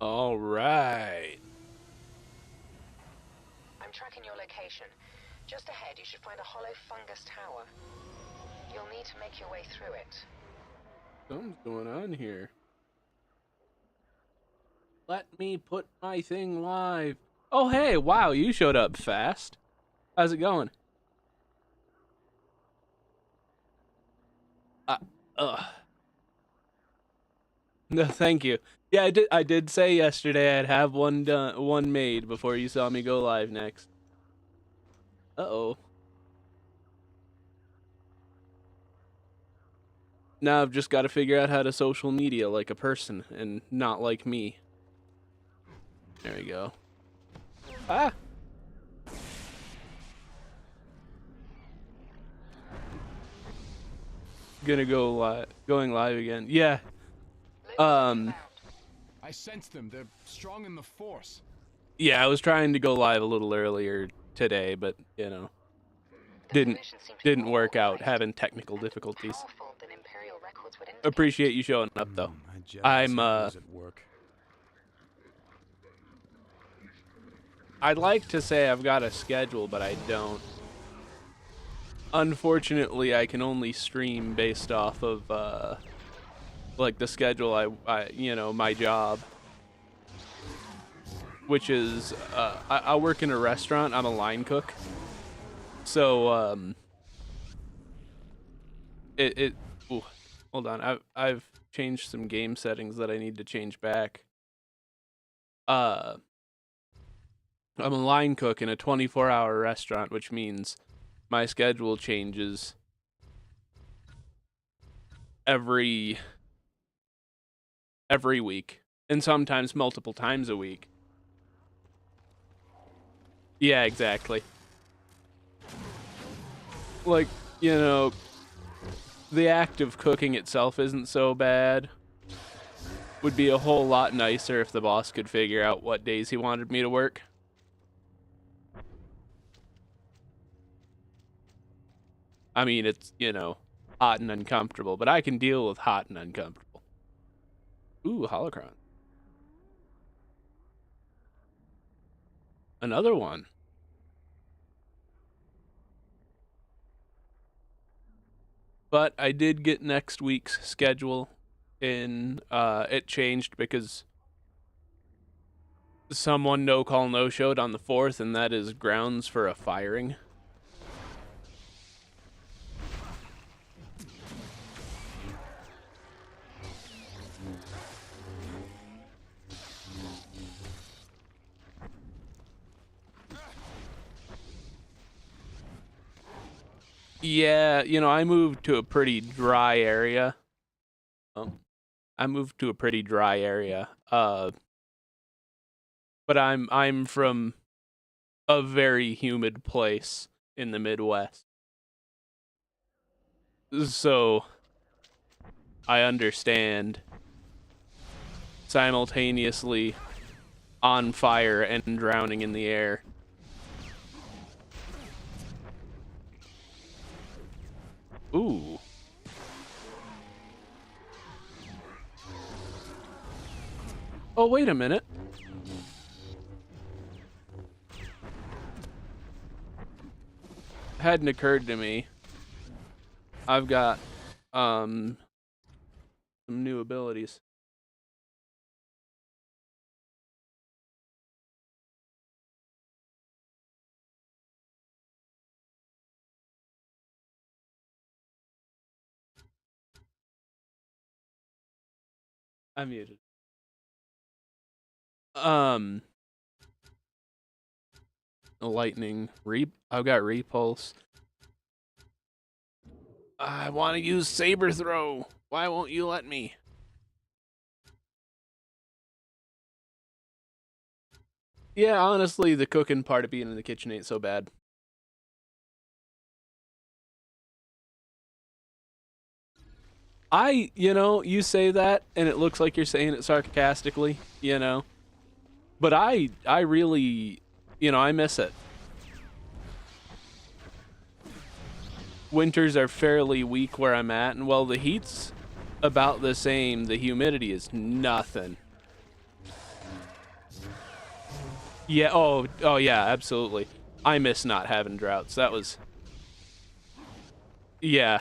All right. I'm tracking your location. Just ahead, you should find a hollow fungus tower. You'll need to make your way through it. Something's going on here. Let me put my thing live. Oh, hey, wow, you showed up fast. How's it going? Uh, ugh. No, thank you. Yeah, I did say yesterday I'd have one done, one made before you saw me go live next. Uh-oh. Now I've just got to figure out how to social media like a person and not like me. There we go. Ah! Gonna go going live again. Yeah. Um I sense them. They're strong in the force. yeah, I was trying to go live a little earlier today, but you know, didn't work out, having technical difficulties. Appreciate you showing up though. I'm at work. I'd like to say I've got a schedule, but I don't. Unfortunately, I can only stream based off of like the schedule I you know, my job, which is I work in a restaurant. I'm a line cook. So ooh, hold on. I've changed some game settings that I need to change back. I'm a line cook in a 24-hour restaurant, which means my schedule changes every week, and sometimes multiple times a week. Yeah, exactly. Like, you know, the act of cooking itself isn't so bad. Would be a whole lot nicer if the boss could figure out what days he wanted me to work. I mean, it's, you know, hot and uncomfortable, but I can deal with hot and uncomfortable. Ooh, holocron. Another one. But I did get next week's schedule in. It changed because someone no call no showed on the 4th, and that is grounds for a firing. Yeah, you know, I moved to a pretty dry area. I moved to a pretty dry area. But I'm from a very humid place in the Midwest. So I understand simultaneously on fire and drowning in the air. Ooh. Oh, wait a minute. Hadn't occurred to me. I've got some new abilities. I'm muted. Lightning. I've got repulse. I want to use saber throw. Why won't you let me? Yeah, honestly, the cooking part of being in the kitchen ain't so bad. You know, you say that, and it looks like you're saying it sarcastically, you know. But I really, you know, I miss it. Winters are fairly weak where I'm at, and while the heat's about the same, the humidity is nothing. Yeah, oh yeah, absolutely. I miss not having droughts. That was, yeah.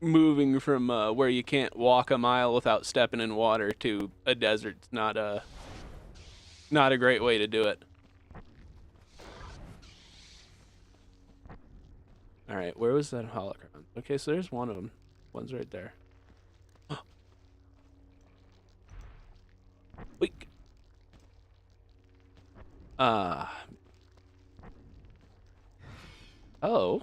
Moving from where you can't walk a mile without stepping in water to a desert's not a great way to do it. All right, where was that holocron? Okay, so there's one of them. One's right there. Weak. Uh. Oh.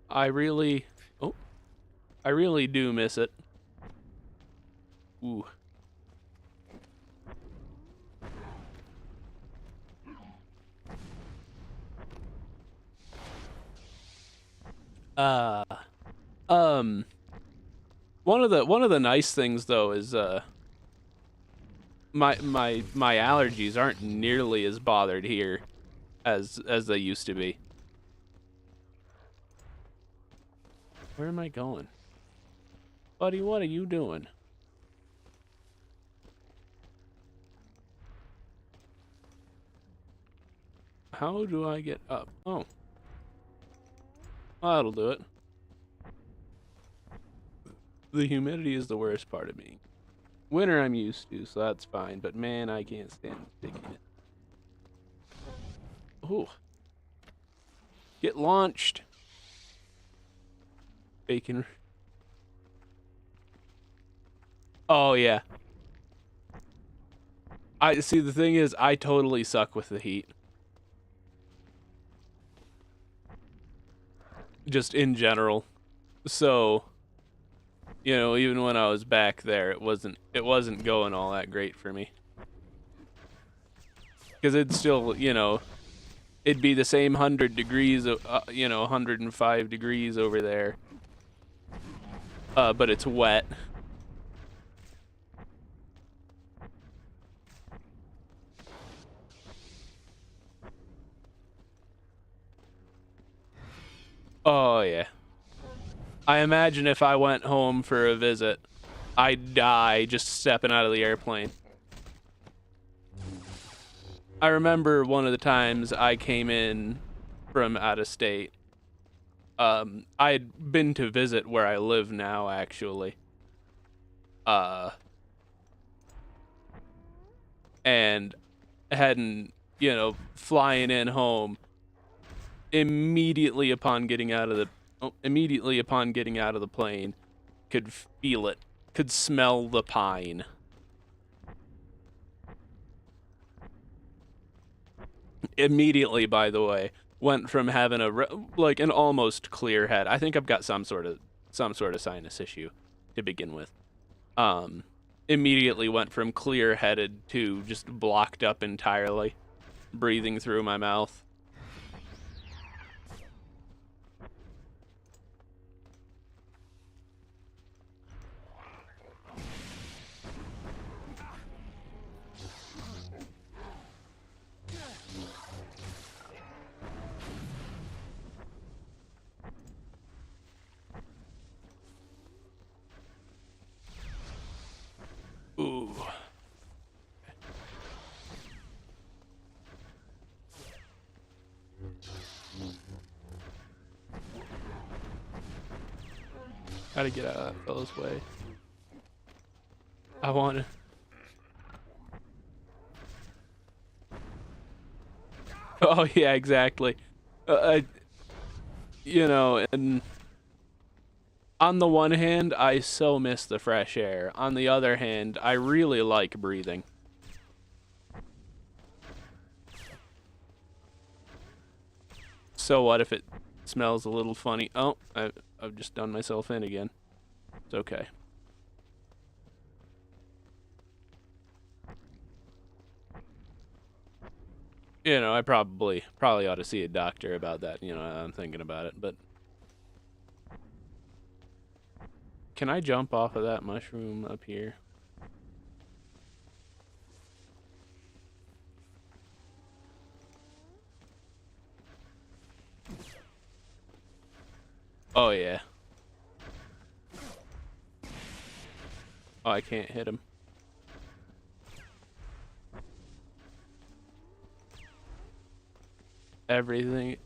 I really. Oh. I really do miss it. Ooh. Uh. Um. One of the nice things though is my allergies aren't nearly as bothered here as they used to be. Where am I going? Buddy, what are you doing? How do I get up? Oh. Well, that'll do it. The humidity is the worst part of me. Winter I'm used to, so that's fine, but man, I can't stand sticking it. Ooh. Get launched. Bacon. Oh, yeah. I see, the thing is, I totally suck with the heat. Just in general. So, you know, even when I was back there, it wasn't going all that great for me. Because it'd still, you know, it'd be the same 100 degrees, you know, 105 degrees over there. But it's wet. Oh, yeah. I imagine if I went home for a visit, I'd die just stepping out of the airplane. I remember one of the times I came in from out of state. I had been to visit where I live now, actually. And hadn't, you know, flying in home immediately upon getting out of the plane, could feel it, could smell the pine. Immediately, by the way, went from having like an almost clear head. I think I've got some sort of sinus issue to begin with. Immediately went from clear-headed to just blocked up entirely, breathing through my mouth. Ooh. Gotta get out of that fellow's way. I want to. Oh, yeah, exactly. You know, and on the one hand, I so miss the fresh air. On the other hand, I really like breathing. So what if it smells a little funny? Oh, I've just done myself in again. It's okay. You know, I probably ought to see a doctor about that. You know, I'm thinking about it, but can I jump off of that mushroom up here? Oh, yeah. Oh, I can't hit him. Everything.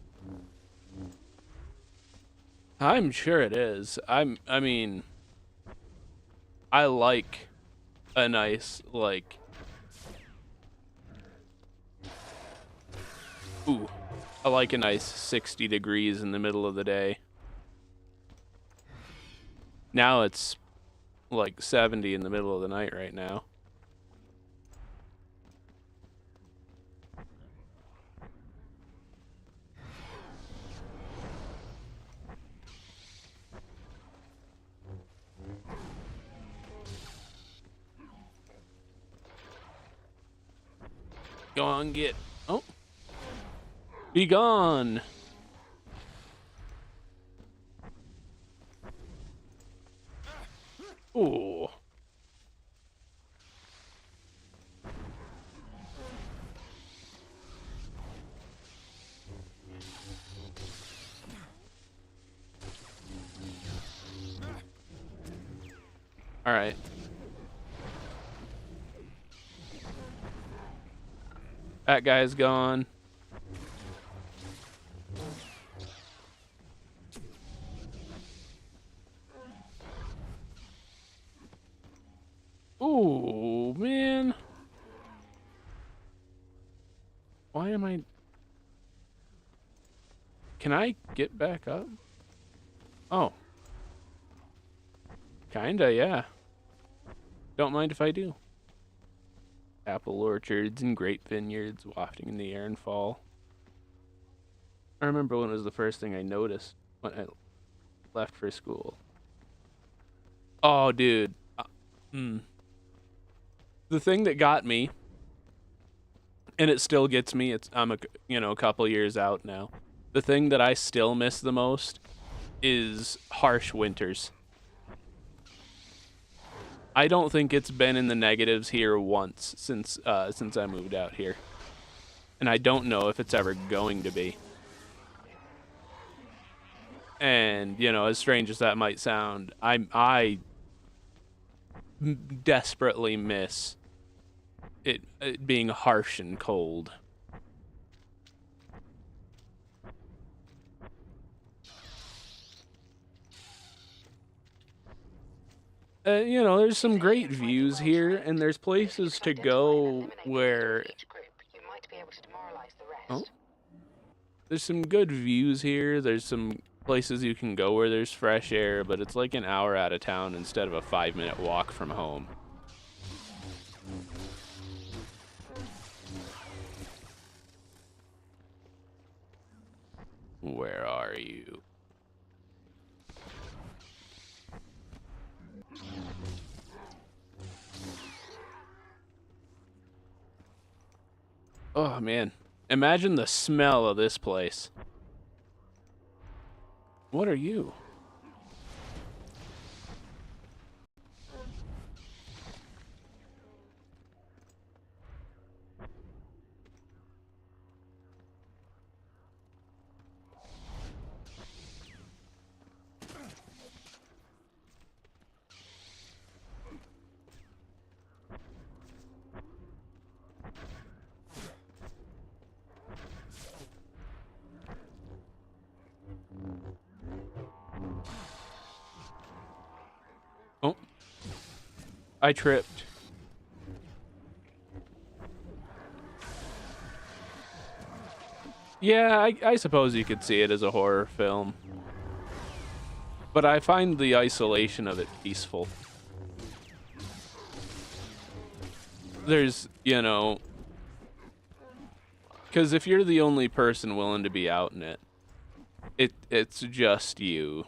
I'm sure it is. I mean, I like a nice, like... Ooh. I like a nice 60 degrees in the middle of the day. Now it's like 70 in the middle of the night right now. Go on, get... Oh. Be gone. Ooh. All right. That guy's gone. Ooh, man. Why am I... Can I get back up? Oh. Kinda, yeah. Don't mind if I do. Apple orchards and grape vineyards wafting in the air and fall. I remember when it was the first thing I noticed when I left for school. Oh, dude. The thing that got me, and it still gets me, I'm a couple years out now. The thing that I still miss the most is harsh winters. I don't think it's been in the negatives here once since I moved out here. And I don't know if it's ever going to be. And, as strange as that might sound, I desperately miss it being harsh and cold. There's some great views here, and there's places to go where... Oh. There's some good views here. There's some places you can go where there's fresh air, but it's like an hour out of town instead of a 5-minute walk from home. Where are you? Oh, man. Imagine the smell of this place. What are you? Oh. I tripped. Yeah, I suppose you could see it as a horror film. But I find the isolation of it peaceful. There's, because if you're the only person willing to be out in it, it's just you.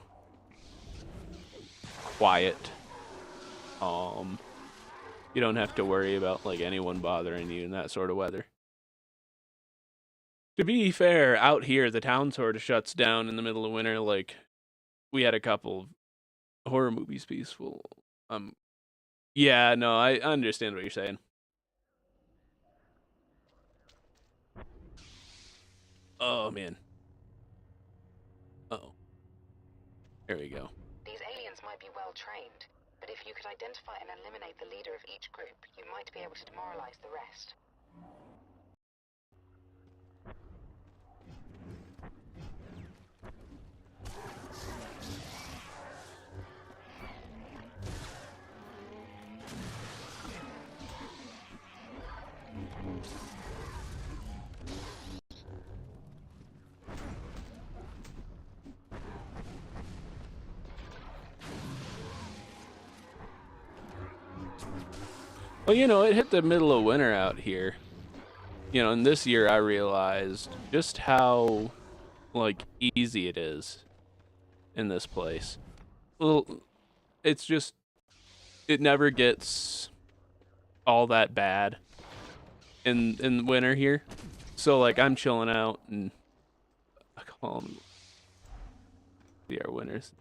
Quiet. You don't have to worry about, like, anyone bothering you in that sort of weather. To be fair, out here, the town sort of shuts down in the middle of winter. Like, we had a couple horror movies peaceful. Yeah, no, I understand what you're saying. Oh, man. Uh-oh. There we go. These aliens might be well trained, but if you could identify and eliminate the leader of each group, you might be able to demoralize the rest. Well, it hit the middle of winter out here. And this year I realized just how, like, easy it is in this place. Well, it's just, it never gets all that bad in winter here. So, like, I'm chilling out, and I call them the air winters.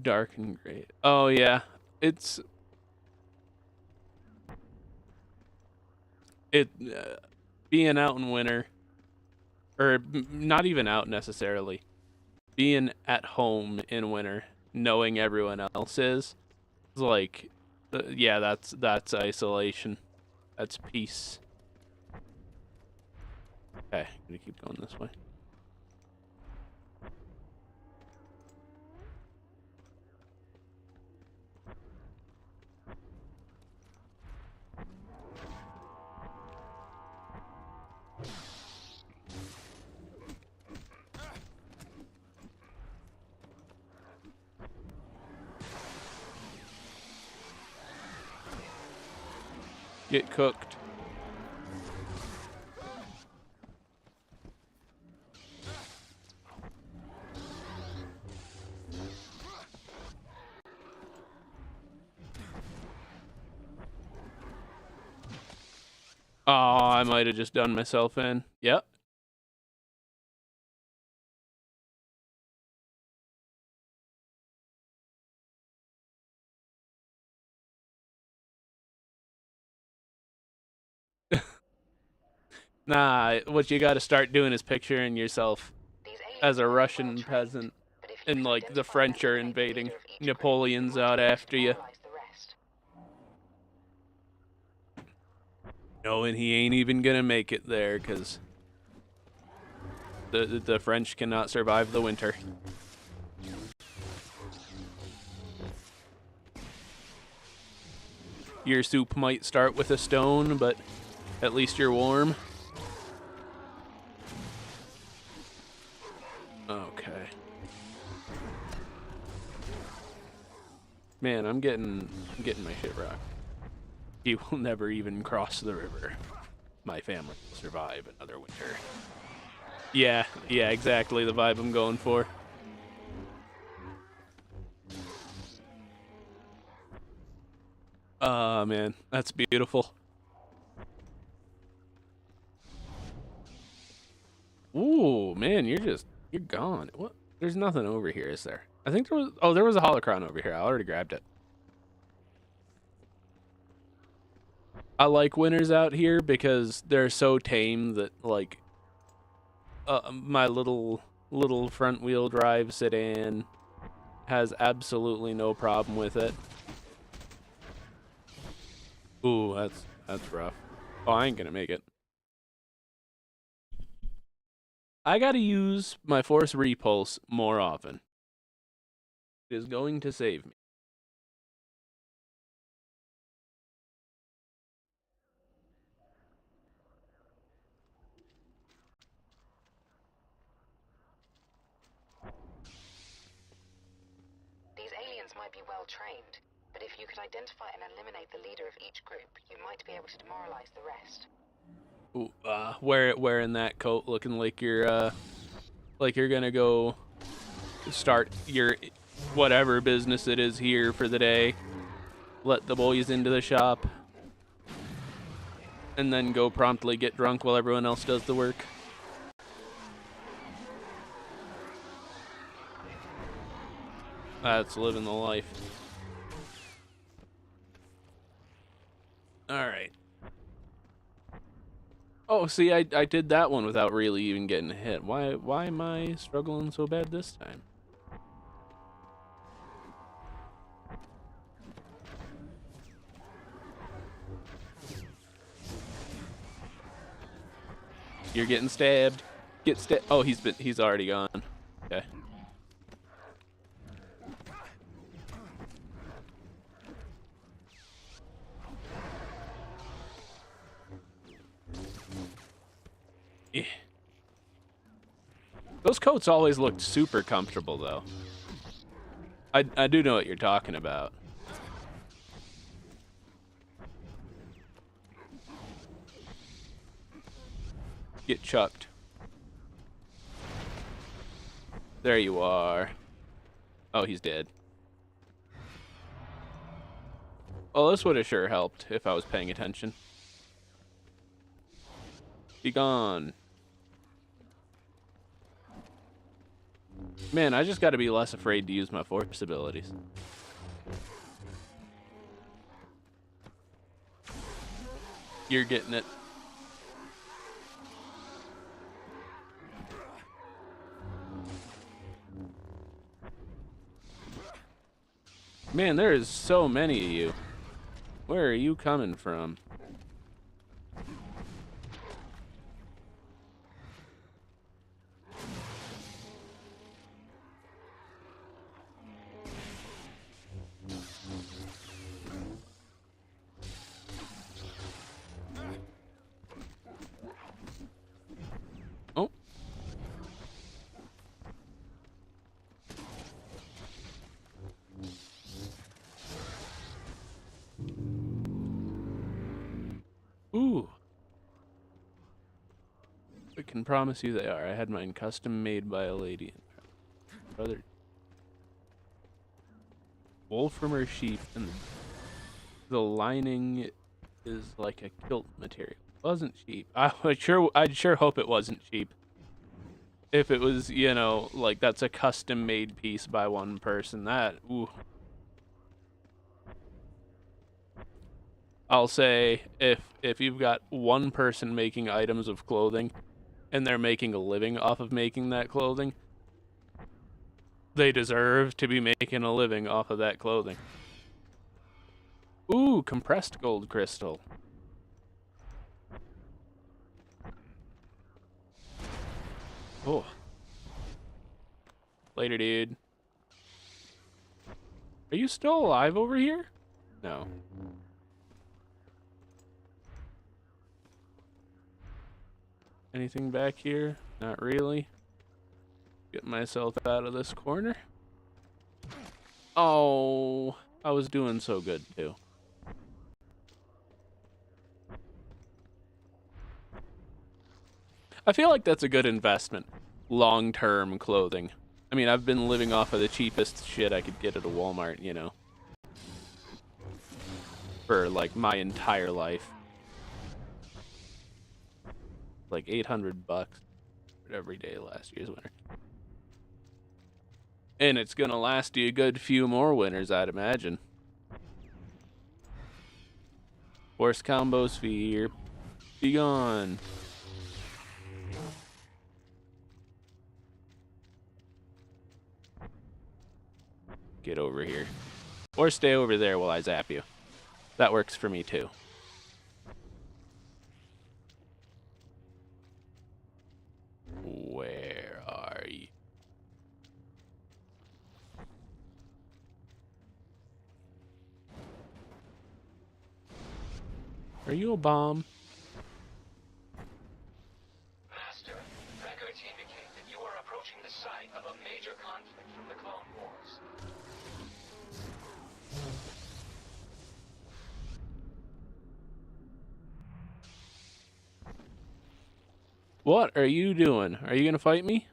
Dark and gray. Oh yeah, it's being out in winter, or not even out necessarily. Being at home in winter, knowing everyone else is like, yeah, that's isolation. That's peace. Okay, I'm gonna keep going this way. Get cooked. Oh, I might have just done myself in. Yep. Nah, what you got to start doing is picturing yourself as a Russian peasant, and like the French are invading. Napoleon's out after you, knowing he ain't even gonna make it there because the French cannot survive the winter. Your soup might start with a stone, but at least you're warm. Okay. Man, I'm getting my shit rocked. He will never even cross the river. My family will survive another winter. Yeah, exactly the vibe I'm going for. Man, that's beautiful. Ooh, man, you're gone. What? There's nothing over here, is there? I think there was a holocron over here. I already grabbed it. I like winters out here because they're so tame that, like, my little front wheel drive sedan has absolutely no problem with it. Ooh, that's rough. Oh, I ain't gonna make it. I gotta use my force repulse more often. It is going to save me. These aliens might be well trained, but if you could identify and eliminate the leader of each group, you might be able to demoralize the rest. Ooh, wearing that coat, looking like you're gonna go start your whatever business it is here for the day. Let the boys into the shop, and then go promptly get drunk while everyone else does the work. That's living the life. All right. Oh, Oh, see, I did that one without really even getting hit. Why am I struggling so bad this time? You're getting stabbed. Get stabbed. Oh, he's already gone. Okay. Yeah. Those coats always looked super comfortable, though. I do know what you're talking about. Get chucked. There you are. Oh, he's dead. Well, this would have sure helped if I was paying attention. Be gone. Man, I just gotta be less afraid to use my force abilities. You're getting it. Man, there is so many of you. Where are you coming from? Oh. Ooh. I can promise you they are. I had mine custom made by a lady. Brother. Wool from her sheep, and the lining is like a kilt material. Wasn't cheap. I'd sure hope it wasn't cheap. If it was, you know, like that's a custom made piece by one person, that ooh. I'll say if you've got one person making items of clothing and they're making a living off of making that clothing, they deserve to be making a living off of that clothing. Ooh, compressed gold crystal. Oh. Later, dude. Are you still alive over here? No. Anything back here? Not really. Get myself out of this corner. Oh, I was doing so good too. I feel like that's a good investment. Long-term clothing. I mean, I've been living off of the cheapest shit I could get at a Walmart, you know. For like my entire life. Like $800 every day last year's winter. And it's gonna last you a good few more winters, I'd imagine. Force combos fear. Be gone. Get over here. Or stay over there while I zap you. That works for me too. Where are you? Are you a bomb? Master, records indicate that you are approaching the site of a major conflict from the Clone Wars. What are you doing? Are you gonna fight me?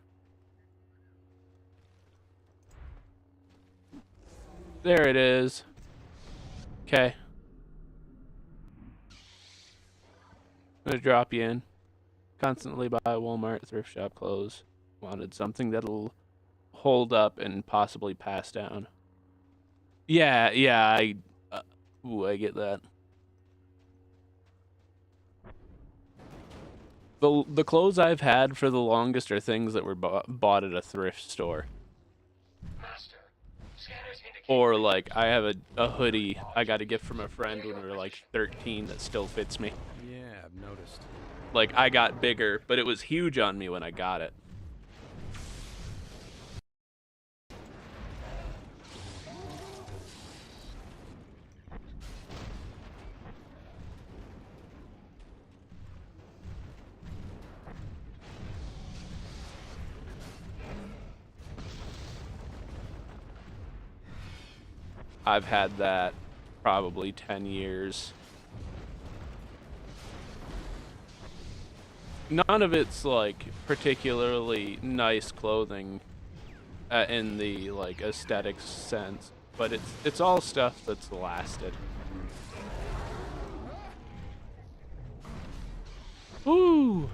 There it is. Okay. I'm gonna drop you in. Constantly buy Walmart, thrift shop clothes. Wanted something that'll hold up and possibly pass down. Yeah, ooh, I get that. The clothes I've had for the longest are things that were bought at a thrift store. Master, scanners indicate Or like I have a hoodie I got a gift from a friend when we were like 13 that still fits me. Yeah, I've noticed. Like I got bigger, but it was huge on me when I got it. I've had that probably 10 years. None of it's like particularly nice clothing in the like aesthetic sense, but it's all stuff that's lasted. Woo!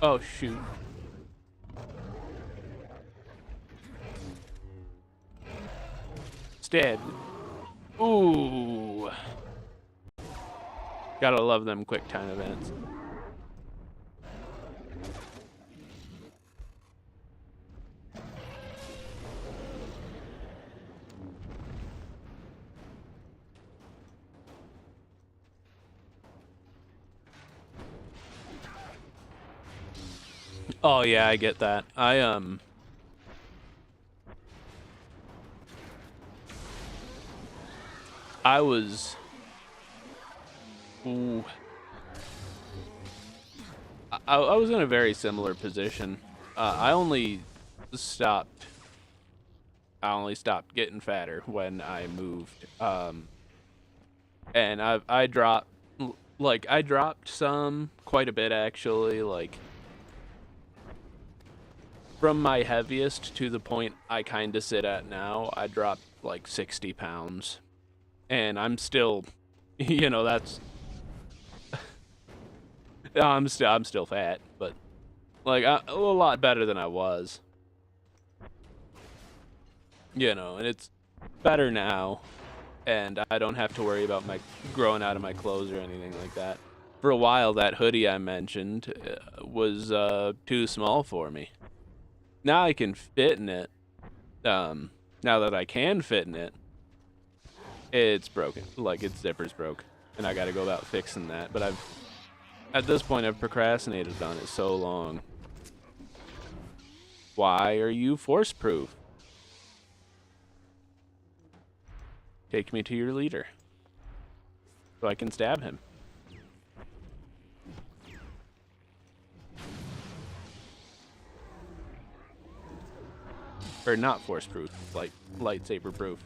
Oh shoot. It's dead. Ooh. Gotta love them quick time events. Oh yeah, I get that. I was ooh. I was in a very similar position. I only stopped getting fatter when I moved. And I dropped I dropped some quite a bit actually, like from my heaviest to the point I kind of sit at now. I dropped like 60 pounds, and I'm still, that's I'm still fat, but like a lot better than I was. And it's better now, and I don't have to worry about my growing out of my clothes or anything like that. For a while, that hoodie I mentioned was too small for me. Now I can fit in it. Now that I can fit in it, it's broken. Like its zipper's broke, and I got to go about fixing that. But at this point, I've procrastinated on it so long. Why are you force-proof? Take me to your leader, so I can stab him. Or not force-proof, like lightsaber-proof.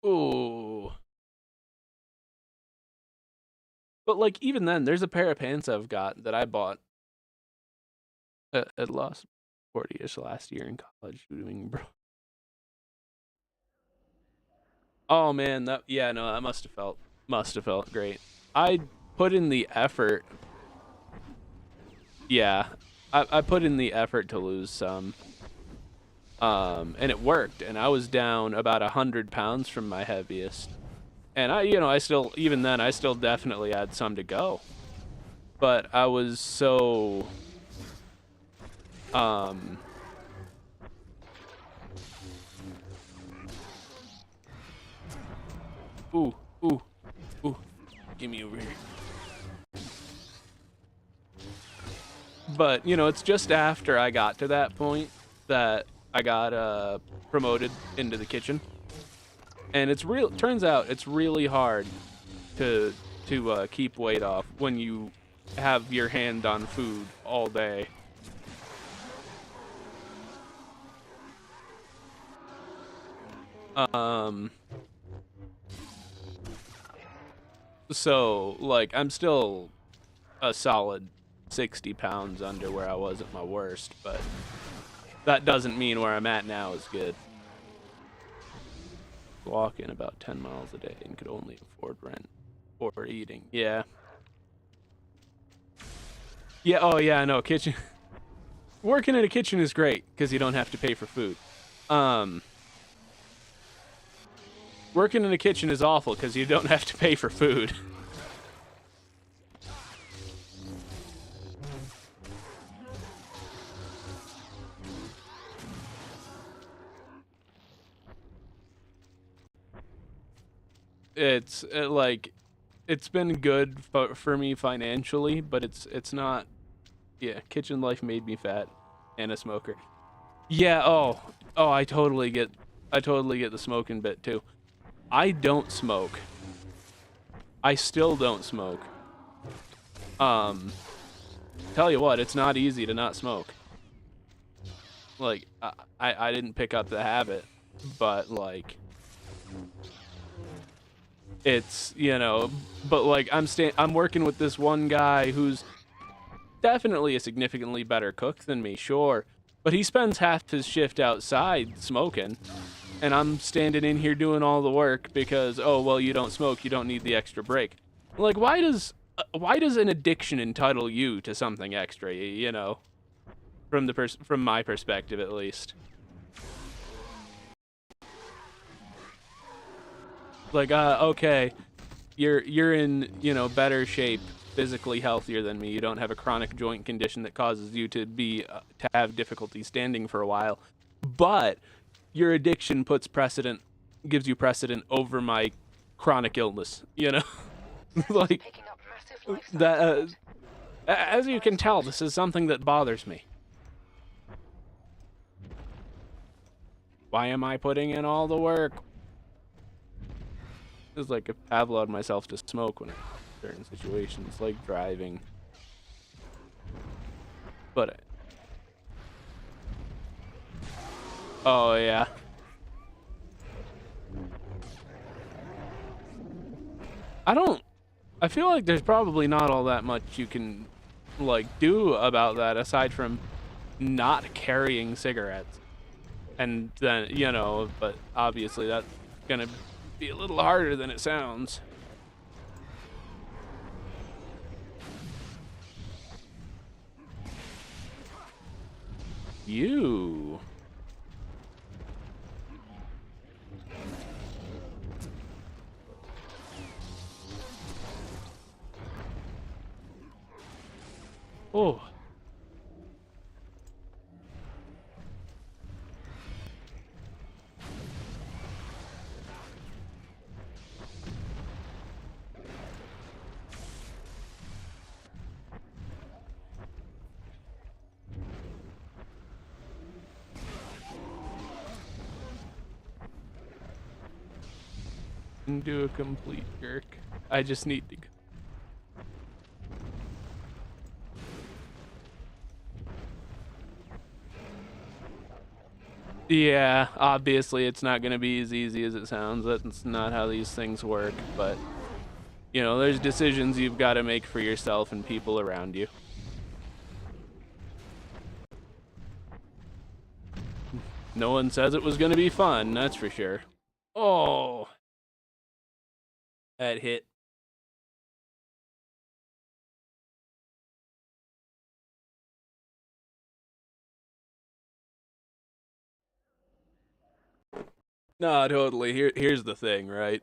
Ooh. But like even then, there's a pair of pants I've got that I bought at Los 40ish last year in college doing bro. Oh man, that must have felt great. I put in the effort. Yeah. I put in the effort to lose some. And it worked, and I was down about 100 pounds from my heaviest. And I still, even then, I still definitely had some to go. But I was so, ooh, ooh, ooh, give me over here. But, it's just after I got to that point that I got promoted into the kitchen. And turns out it's really hard to keep weight off when you have your hand on food all day. So like I'm still a solid 60 pounds under where I was at my worst, but that doesn't mean where I'm at now is good. Walking about 10 miles a day and could only afford rent or eating. Yeah. Yeah, oh yeah, no, kitchen. Working in a kitchen is great because you don't have to pay for food. Working in a kitchen is awful because you don't have to pay for food. It's like, it's been good for me financially, but it's not. Yeah, kitchen life made me fat and a smoker. Yeah, oh, I totally get the smoking bit too. I don't smoke. I still don't smoke. Tell you what, it's not easy to not smoke. Like, I didn't pick up the habit, but like, it's, you know, but like, I'm working with this one guy who's definitely a significantly better cook than me, sure, but he spends half his shift outside smoking, and I'm standing in here doing all the work because, oh well, you don't smoke, you don't need the extra break. Like, why does an addiction entitle you to something extra? You know, from my perspective at least. Like, okay, you're in, you know, better shape, physically healthier than me. You don't have a chronic joint condition that causes you to have difficulty standing for a while, but your addiction gives you precedent over my chronic illness. You know, like Picking up massive life that. cycles. As you can tell, this is something that bothers me. Why am I putting in all the work? It's like if I've allowed myself to smoke when in certain situations, like driving. But oh yeah. I feel like there's probably not all that much you can like do about that aside from not carrying cigarettes. And then, you know, but obviously that's gonna be a little harder than it sounds. You. Oh. Do a complete jerk. I just need to. Yeah, obviously it's not going to be as easy as it sounds. That's not how these things work, but you know, there's decisions you've got to make for yourself and people around you. No one says it was going to be fun, that's for sure. Oh. That hit. No, totally. Here's the thing, right?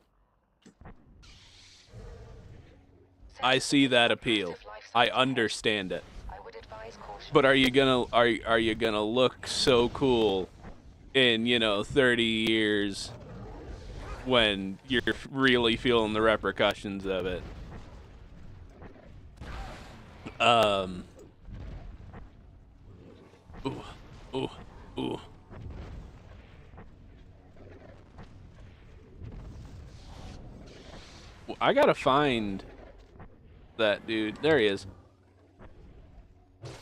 I see that appeal. I understand it. I would advise caution. But are you gonna look so cool in, you know, 30 years when you're really feeling the repercussions of it? Ooh, ooh, ooh. I gotta find that dude. There he is.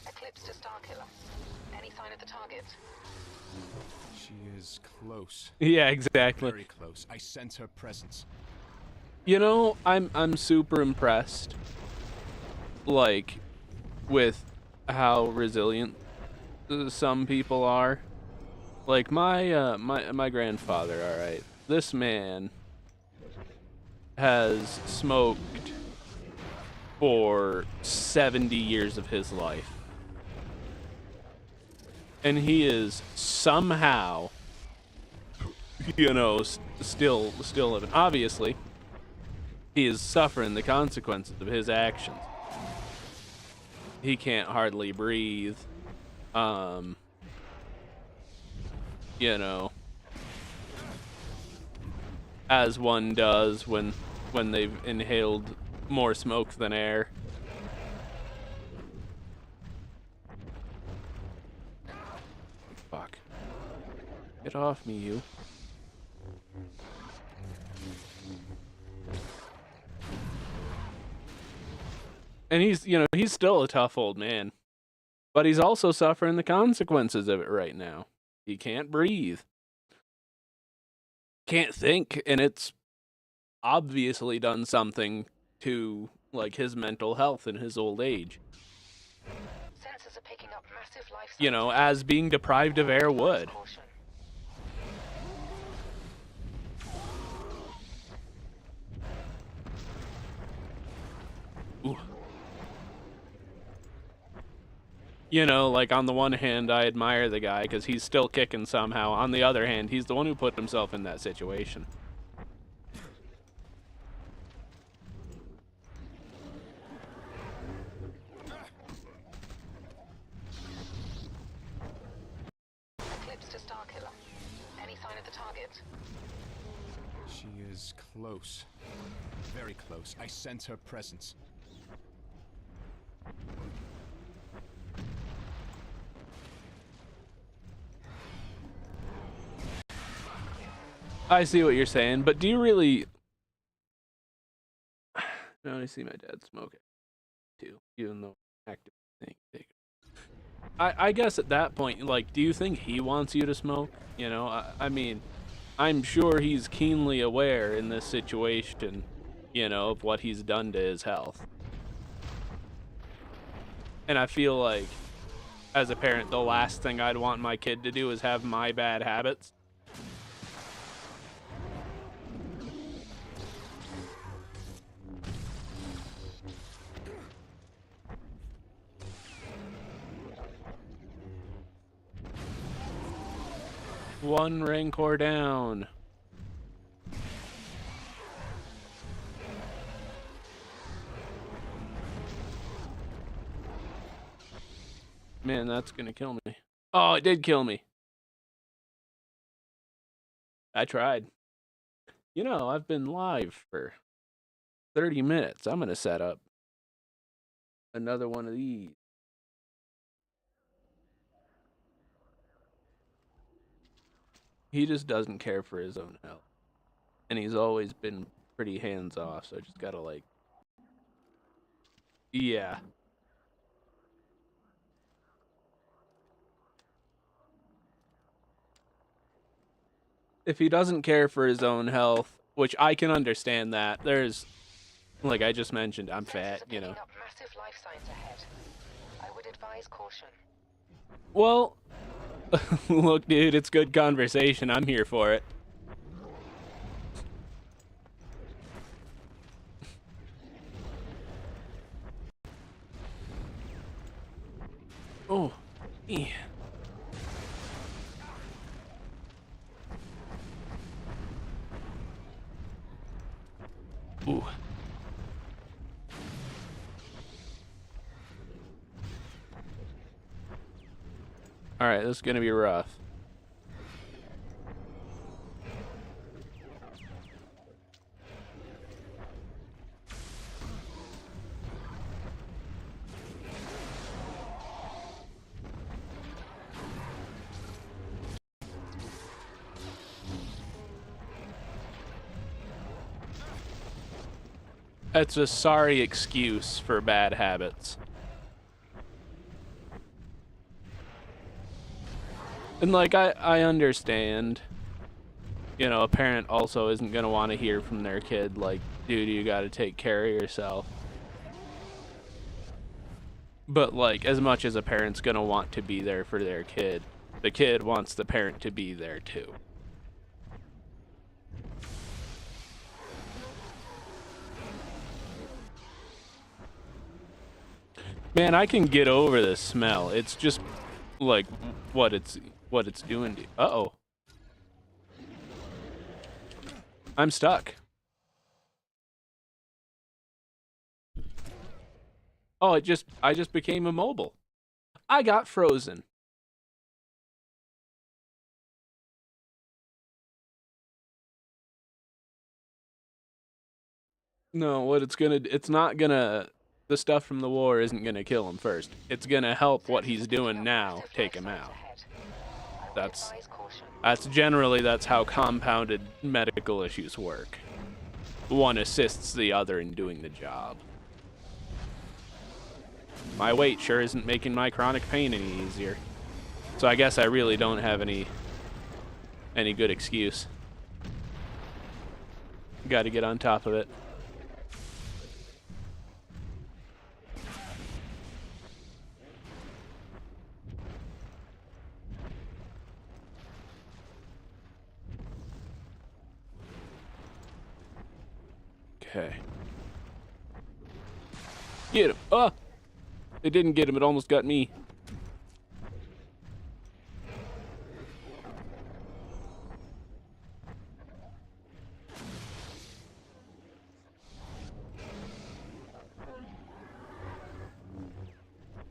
Eclipse to Starkiller. Any sign of the target? She is close. Yeah, exactly. Very close. I sense her presence. You know, I'm super impressed, like, with how resilient some people are. Like my grandfather, all right. This man has smoked for 70 years of his life. And he is somehow, you know, still living. Obviously, he is suffering the consequences of his actions. He can't hardly breathe. You know, as one does when they've inhaled more smoke than air. Fuck. Get off me, you. And he's, you know, he's still a tough old man. But he's also suffering the consequences of it right now. He can't breathe. Can't think, and it's obviously done something to, like, his mental health in his old age. Sensors are picking up massive life You know, as being deprived of air would. caution. Ooh. You know, like, on the one hand, I admire the guy because he's still kicking somehow. On the other hand, he's the one who put himself in that situation. Eclipse to Starkiller. Any sign of the target? She is close. Very close. I sense her presence. I see what you're saying, but do you really... No, I see my dad smoke it too, even though active thing. I guess at that point, like, do you think he wants you to smoke? You know, I mean, I'm sure he's keenly aware in this situation, you know, of what he's done to his health. And I feel like, as a parent, the last thing I'd want my kid to do is have my bad habits. One Rancor down. Man, that's gonna kill me. Oh, it did kill me. I tried. You know, I've been live for 30 minutes. I'm gonna set up another one of these. He just doesn't care for his own health. And he's always been pretty hands off, so I just gotta, like... Yeah. If he doesn't care for his own health, which I can understand that, there's... Like I just mentioned, I'm fat, you know. Up massive life signs ahead. I would advise caution. Well, look, dude, it's good conversation. I'm here for it. Oh, yeah. Ooh. All right, this is gonna be rough. It's a sorry excuse for bad habits. And, like, I understand, you know, a parent also isn't going to want to hear from their kid, like, dude, you got to take care of yourself. But, like, as much as a parent's going to want to be there for their kid, the kid wants the parent to be there too. Man, I can get over the smell. It's just like what it's doing to. Uh-oh. I'm stuck. Oh, I just became immobile. I got frozen. No, what it's not gonna, the stuff from the war isn't gonna kill him first. It's gonna help what he's doing now take him out. That's generally, that's how compounded medical issues work. One assists the other in doing the job. My weight sure isn't making my chronic pain any easier. So I guess I really don't have any good excuse. Got to get on top of it. Okay. Get him. Oh! It didn't get him, it almost got me.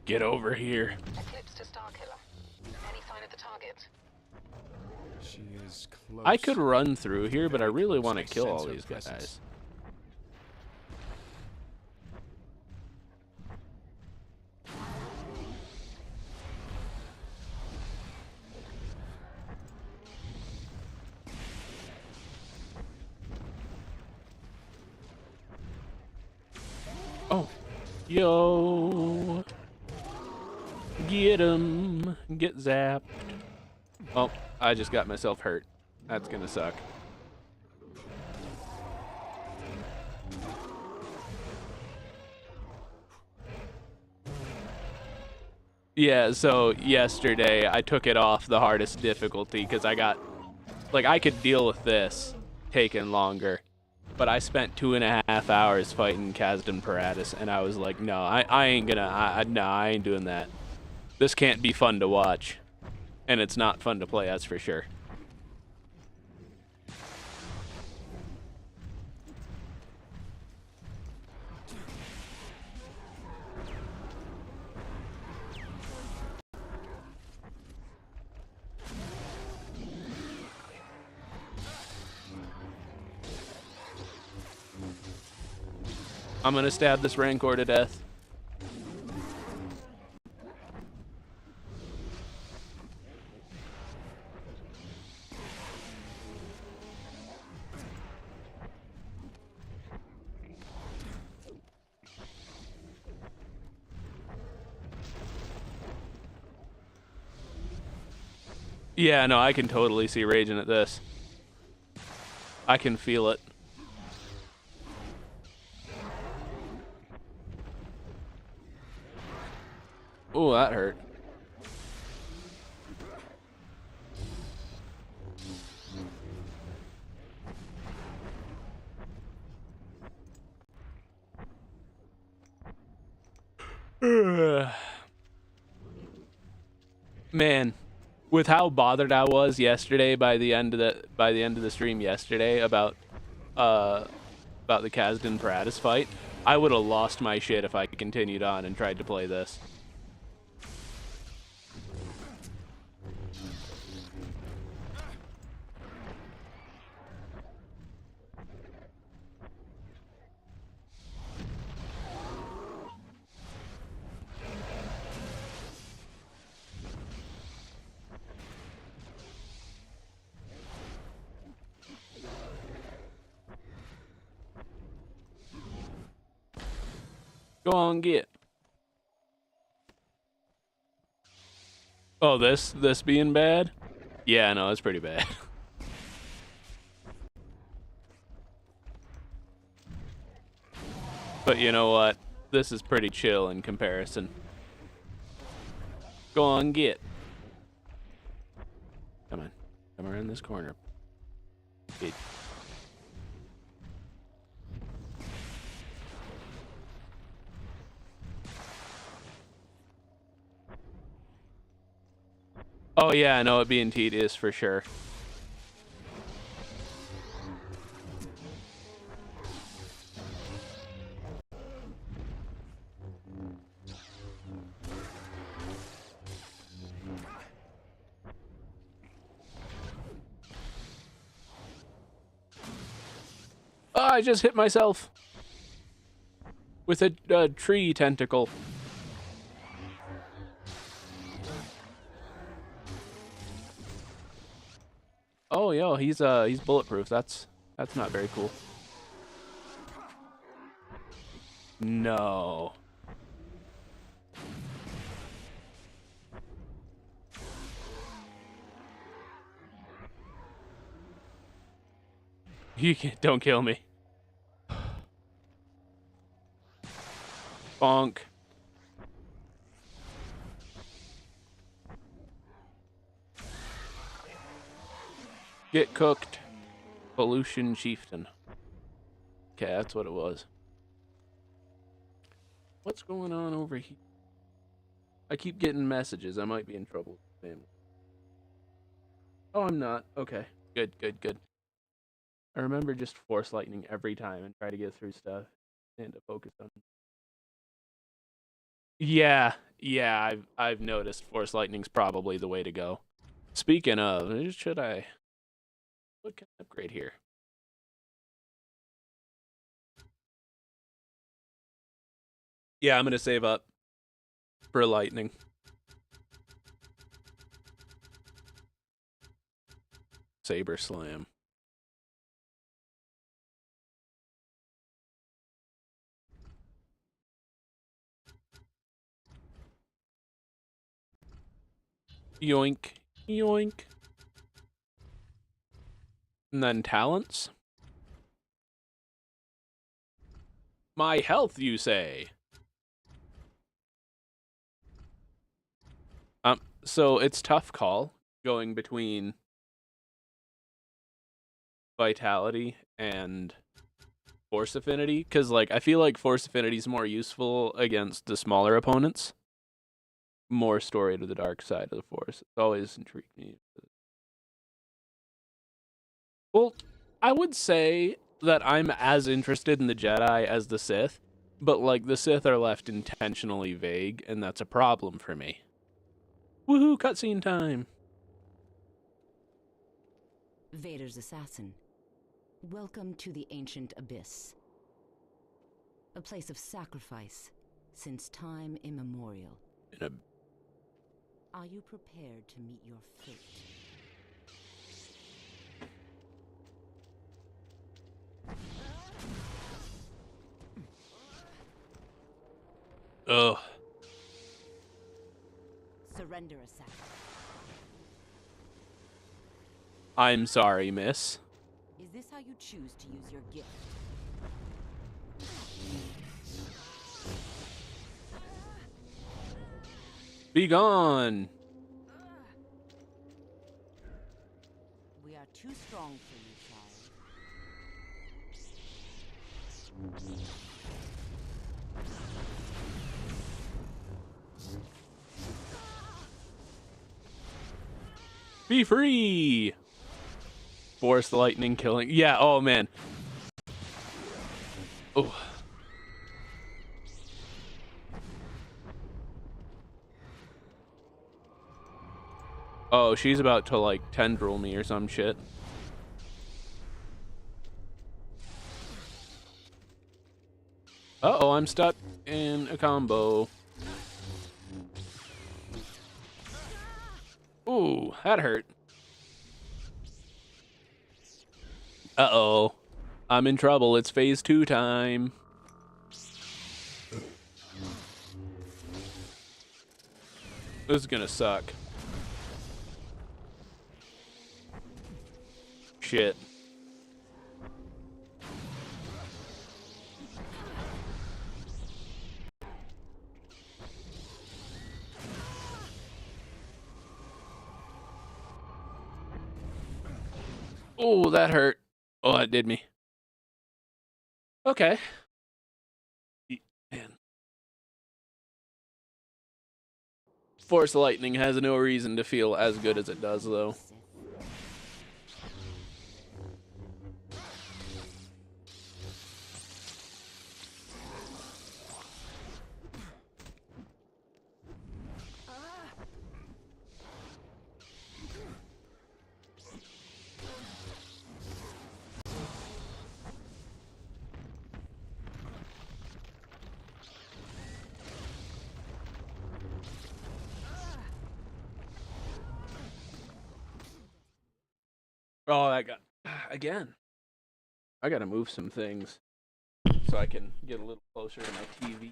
Get over here. Eclipse to Starkiller. Any sign of the target? She is close. I could run through here, but I really want to I kill all sense her these presence. guys. Oh. Yo. Get him. Get zapped. Oh, I just got myself hurt. That's gonna suck. Yeah, so yesterday I took it off the hardest difficulty because I got, like, I could deal with this taking longer, but I spent 2.5 hours fighting Kazdan Paratus, and I was like, no, I ain't gonna, no, I ain't doing that. This can't be fun to watch, and it's not fun to play, that's for sure. I'm gonna stab this Rancor to death. Yeah, no, I can totally see raging at this. I can feel it. Oh, that hurt. Man, with how bothered I was yesterday by the end of the stream yesterday about the Kazdan Paratus fight, I would have lost my shit if I continued on and tried to play this. Go on, get. Oh, this being bad? Yeah, no, it's pretty bad. But you know what? This is pretty chill in comparison. Go on, get. Come on. Come around this corner. Get. Oh yeah, I know it being tedious for sure. Oh, I just hit myself with a tree tentacle. Oh, yo, he's bulletproof. That's not very cool. No. You can't, don't kill me. Bonk. Get cooked. Pollution chieftain. Okay, that's what it was. What's going on over here? I keep getting messages. I might be in trouble with the family. Oh, I'm not. Okay. Good, good, good. I remember just force lightning every time and try to get through stuff and to focus on. Yeah, yeah, I've noticed force lightning's probably the way to go. Speaking of, should I what can I upgrade here? Yeah, I'm gonna save up for lightning. Saber slam. Yoink, yoink. And then talents. My health, you say? So it's tough call going between vitality and force affinity, because like I feel like force affinity is more useful against the smaller opponents. More story to the dark side of the force. It's always intrigued me. Well, I would say that I'm as interested in the Jedi as the Sith, but like the Sith are left intentionally vague, and that's a problem for me. Woohoo, cutscene time! Vader's assassin. Welcome to the ancient abyss. A place of sacrifice since time immemorial. Are you prepared to meet your fate? Ugh. Surrender, assassin. I'm sorry, miss. Is this how you choose to use your gift? Be gone! We are too strong for you, child. Be free! Force lightning killing. Yeah, oh man. Oh. Oh, she's about to like tendril me or some shit. Uh-oh, I'm stuck in a combo. Ooh, that hurt. Uh-oh. I'm in trouble. It's phase 2 time. This is gonna suck. Shit. Oh, that hurt. Oh, it did me. Okay. Man. Force lightning has no reason to feel as good as it does, though. Oh, that got again. I gotta move some things so I can get a little closer to my TV.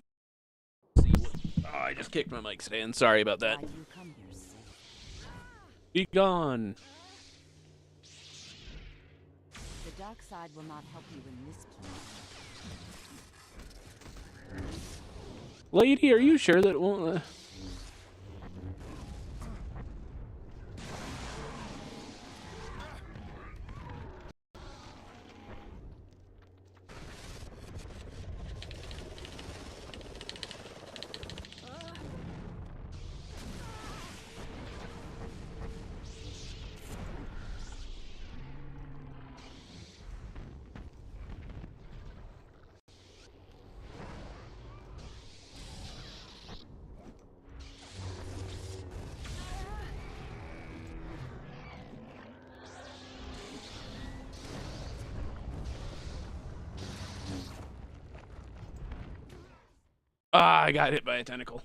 See what? Oh, I just kicked my mic stand. Sorry about that. Why do you come here, Sith? Be gone. The dark side will not help you in this place. Lady, are you sure that it won't? Ah, I got hit by a tentacle.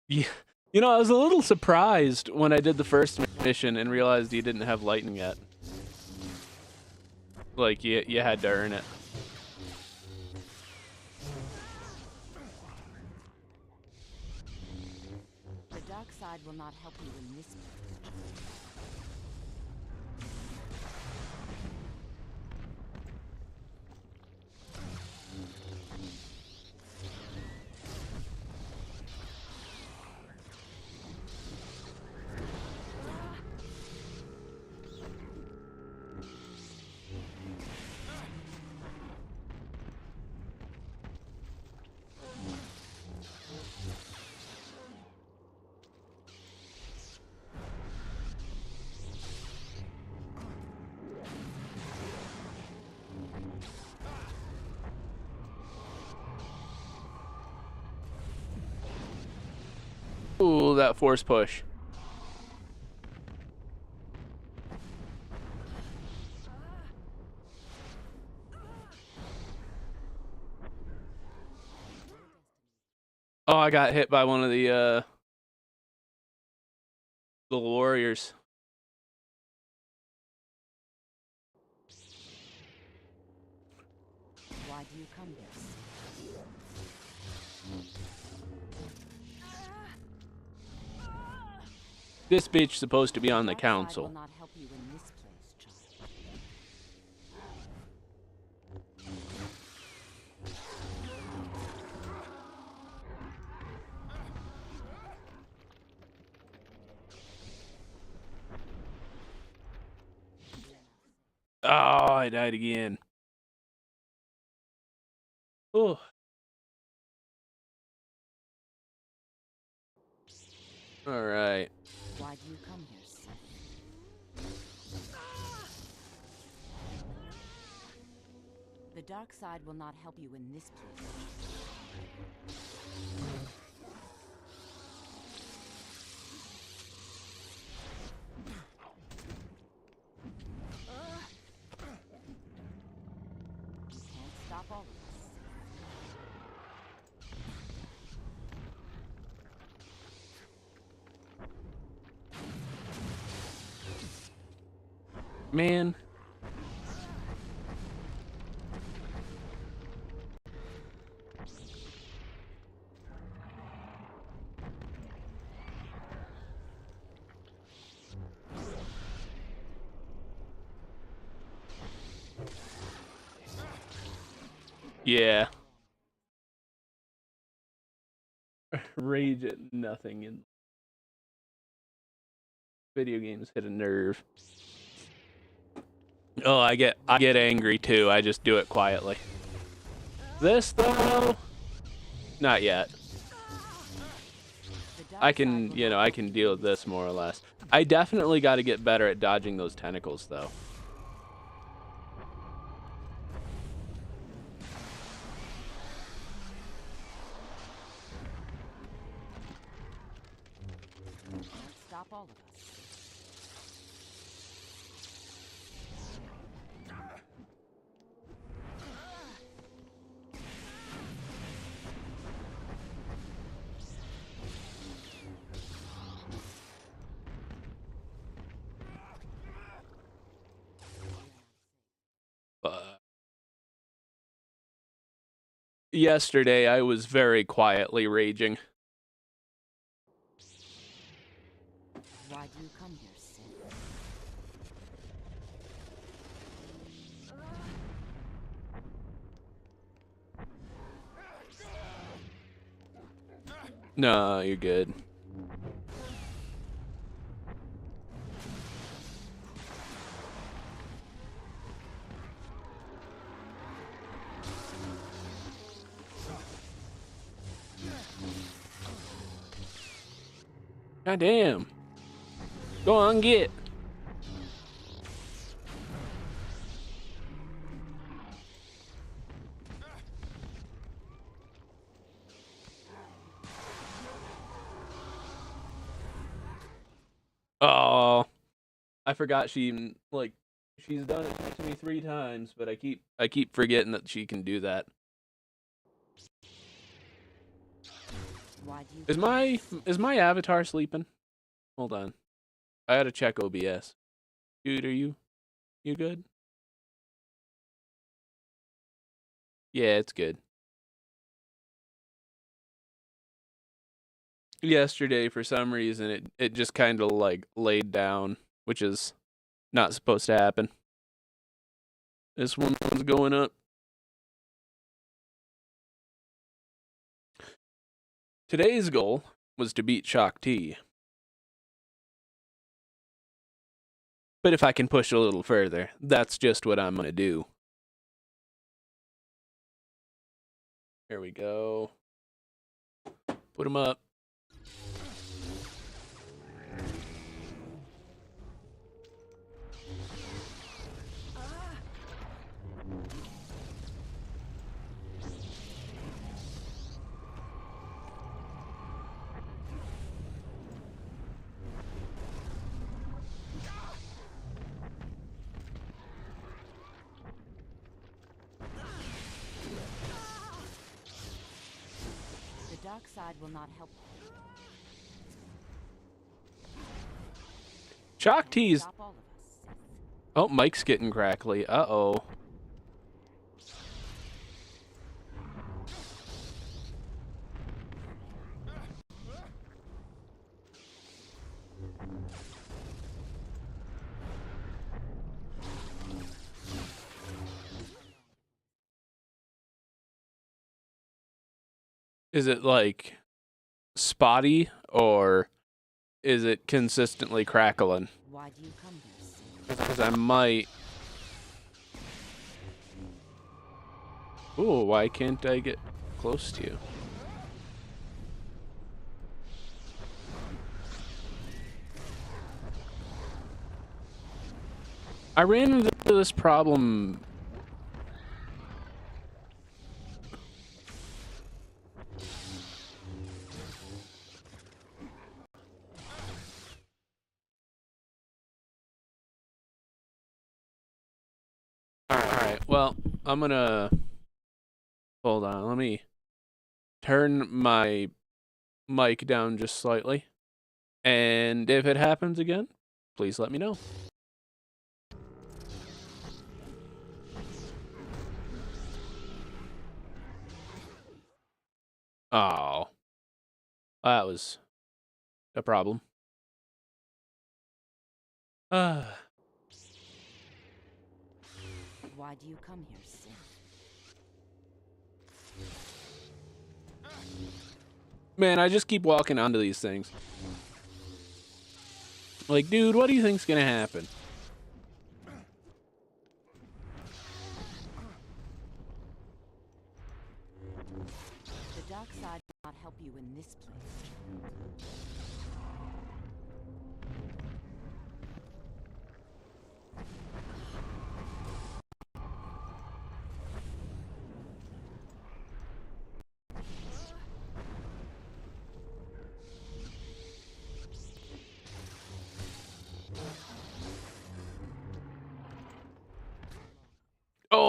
Yeah. You know, I was a little surprised when I did the first mission and realized you didn't have lightning yet. Like, you had to earn it. The dark side will not help you in this place. Ooh, that force push. Oh, I got hit by one of the little warriors. Why do you come here, Sith? This bitch supposed to be on the Dark side will council. not help you in this place, child. Oh, I died again. Oh. All right. Why do you come here, Sith? The dark side will not help you in this place. You can't stop all of us. Man. Yeah. Rage at nothing in video games hit a nerve. Oh, I get angry too. I just do it quietly. This, though? Not yet. I can, you know, I can deal with this more or less. I definitely got to get better at dodging those tentacles, though. Stop all of us. Yesterday, I was very quietly raging. Why do you come here, Sith? No, you're good. God damn. Go on, get. Oh, I forgot she, like, she's done it to me 3 times, but I keep forgetting that she can do that. Why do you Is my avatar sleeping? Hold on. I gotta check OBS. Dude, are you good? Yeah, it's good. Yesterday, for some reason, it just kind of like laid down, which is not supposed to happen. This one's going up. Today's goal was to beat Shaak T. But if I can push a little further, that's just what I'm gonna do. Here we go. Put him up. The dark side will not help. Shaak T's. Stop all of us, Sith. Oh, Mike's getting crackly. Uh-oh. Is it like spotty or is it consistently crackling? Why do you come here, Sith? Because I might. Ooh, why can't I get close to you? I ran into this problem. Alright, well, I'm gonna... Hold on, let me turn my mic down just slightly. And if it happens again, please let me know. Oh. That was a problem. Why do you come here, Sith? Man, I just keep walking onto these things. Like, dude, what do you think's gonna happen?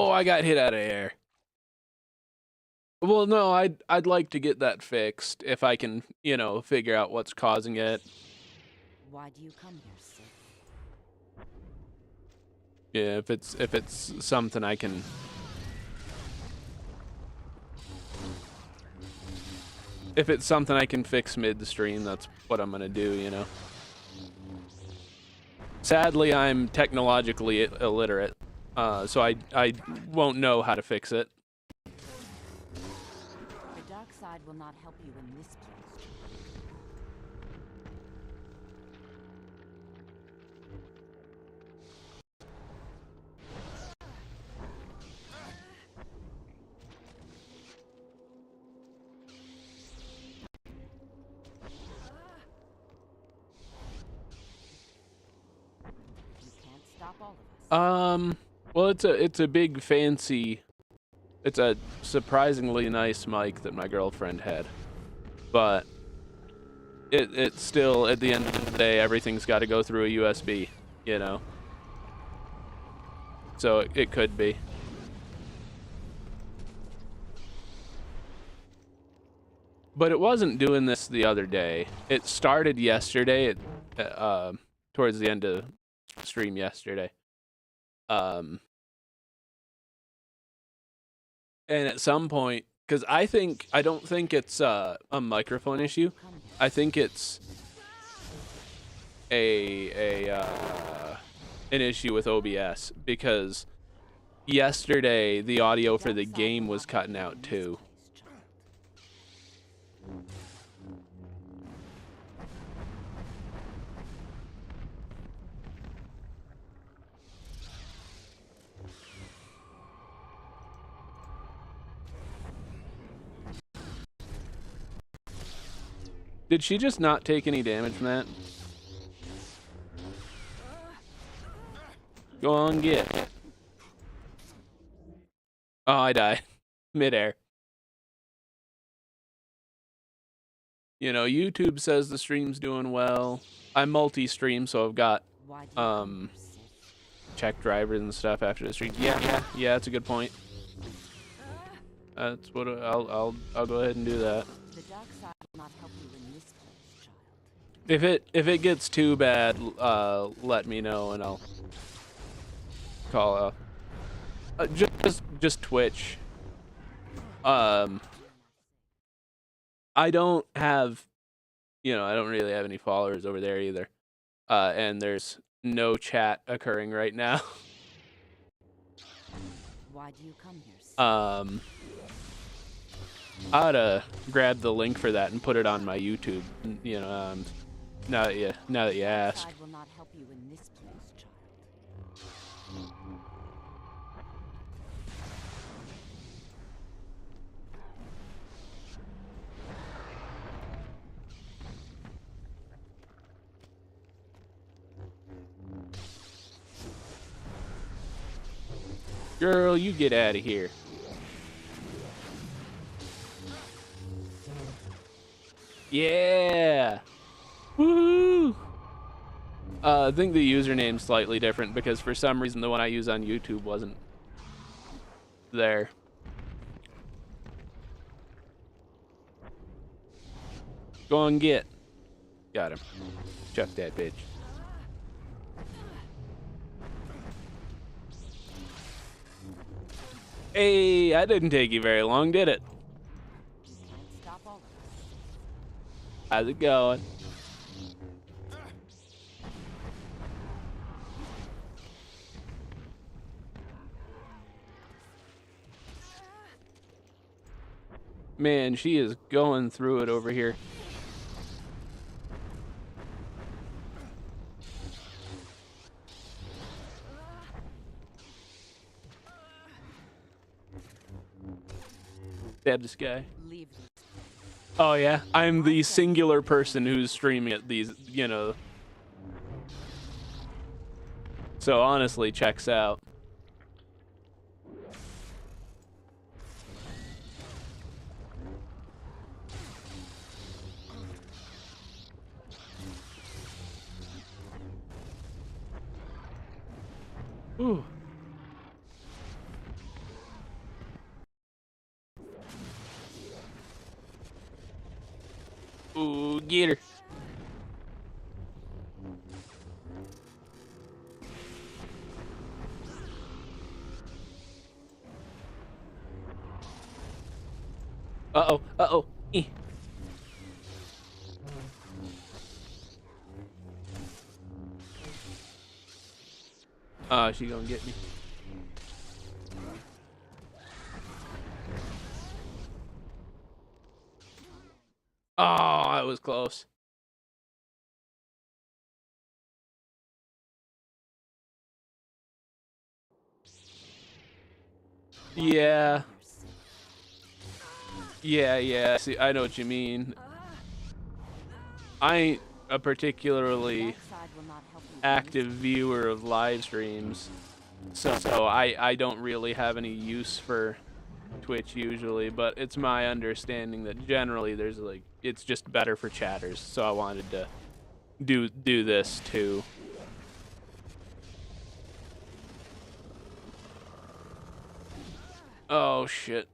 Oh, I got hit out of air. Well, no, I'd like to get that fixed if I can, you know, figure out what's causing it. Why do you come here, Sith? Yeah, if it's something I can. If it's something I can fix mid-stream, that's what I'm gonna do, you know. Sadly, I'm technologically illiterate, so I won't know how to fix it. The dark side will not help you in this place. You can't stop all of us. Well, it's a big fancy. It's a surprisingly nice mic that my girlfriend had, but it's still, at the end of the day, everything's got to go through a USB, you know. So it could be. But it wasn't doing this the other day. It started yesterday, towards the end of stream yesterday. And at some point, because I don't think it's a microphone issue. I think it's an issue with OBS, because yesterday the audio for the game was cutting out too. Did she just not take any damage from that? Go on, get. Oh, I die. Midair. You know, YouTube says the stream's doing well. I'm multi-stream, so I've got check drivers and stuff after the stream. Yeah, that's a good point. That's what I'll go ahead and do that. The dark side will not help you in this place, child. If it gets too bad, let me know and I'll call out. Just Twitch. I don't have, you know, I don't really have any followers over there either. And there's no chat occurring right now. Why do you come here, Sith? I ought to grab the link for that and put it on my YouTube. You know, now that you ask. Side will not help you in this place, child. Girl, you get out of here. Yeah. Woo! I think the username's slightly different because for some reason the one I use on YouTube wasn't there. Go and get. Got him. Chuck that bitch. Hey, that didn't take you very long, did it? You can't stop all of us. How's it going? Man, she is going through it over here. Stab this guy. Leave this. Oh yeah, I'm the singular person who's streaming at these, you know. So honestly, checks out. Ooh. Get her. Uh-oh, uh-oh. Eh. She gonna get me. Oh, that was close. Yeah. Yeah. See, I know what you mean. I ain't a particularly active viewer of live streams, so I don't really have any use for Twitch usually, but it's my understanding that generally there's like it's just better for chatters, so I wanted to do this too. Oh shit.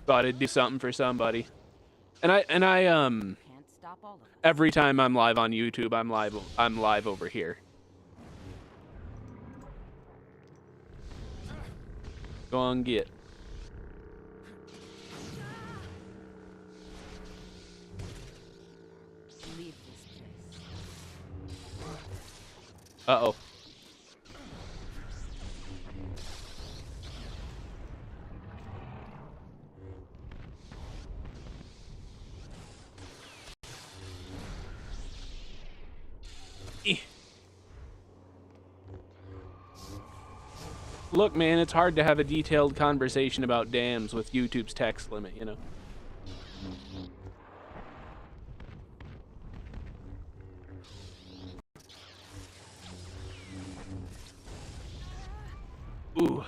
Thought I'd do something for somebody. And I every time I'm live on YouTube, I'm live over here. Go on, get. Uh-oh. Look, man, it's hard to have a detailed conversation about dams with YouTube's text limit, you know? Ooh.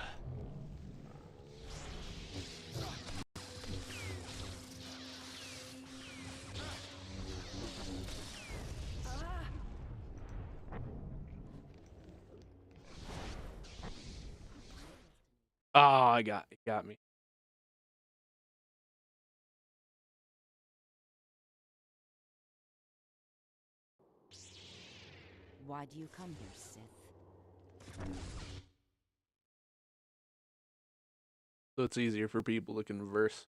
Oh, it got me. Why do you come here, Sith? So it's easier for people to converse.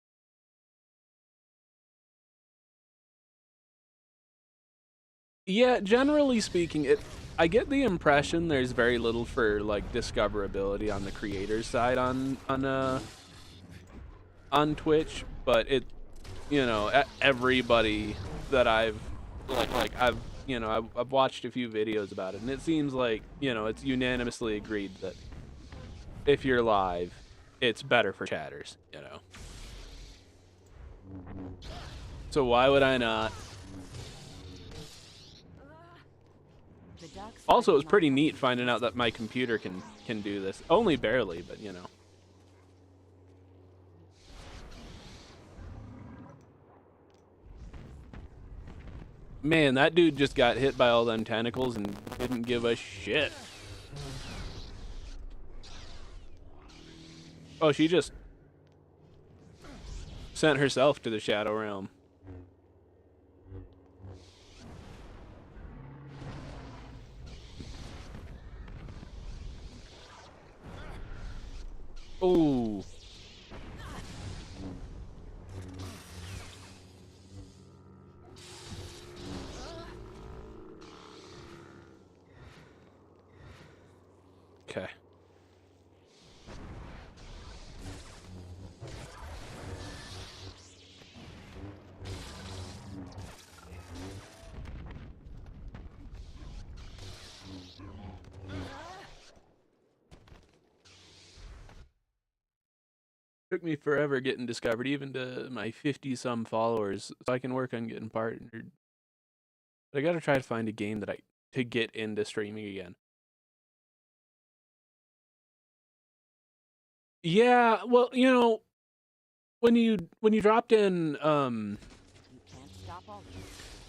Yeah, generally speaking, I get the impression there's very little for like discoverability on the creator's side on Twitch, but everybody that I've I've watched a few videos about it, and it seems like, it's unanimously agreed that if you're live, it's better for chatters, So why would I not? Also, it was pretty neat finding out that my computer can do this. Only barely, but Man, that dude just got hit by all them tentacles and didn't give a shit. Oh, she just sent herself to the Shadow Realm. Ooh. Okay. Took me forever getting discovered, even to my 50-some followers, so I can work on getting partnered. But I gotta try to find a game to get into streaming again. Yeah, well, when you dropped in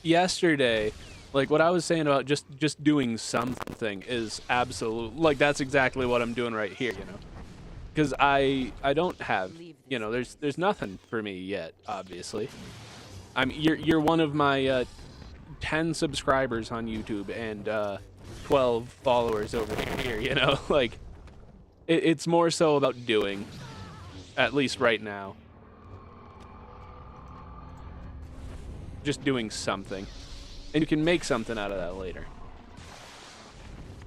yesterday, like what I was saying about just doing something is absolute, like that's exactly what I'm doing right here, because I don't have you know, there's nothing for me yet, obviously. You're one of my 10 subscribers on YouTube and 12 followers over here, you know? Like, it's more so about doing, at least right now. Just doing something. And you can make something out of that later.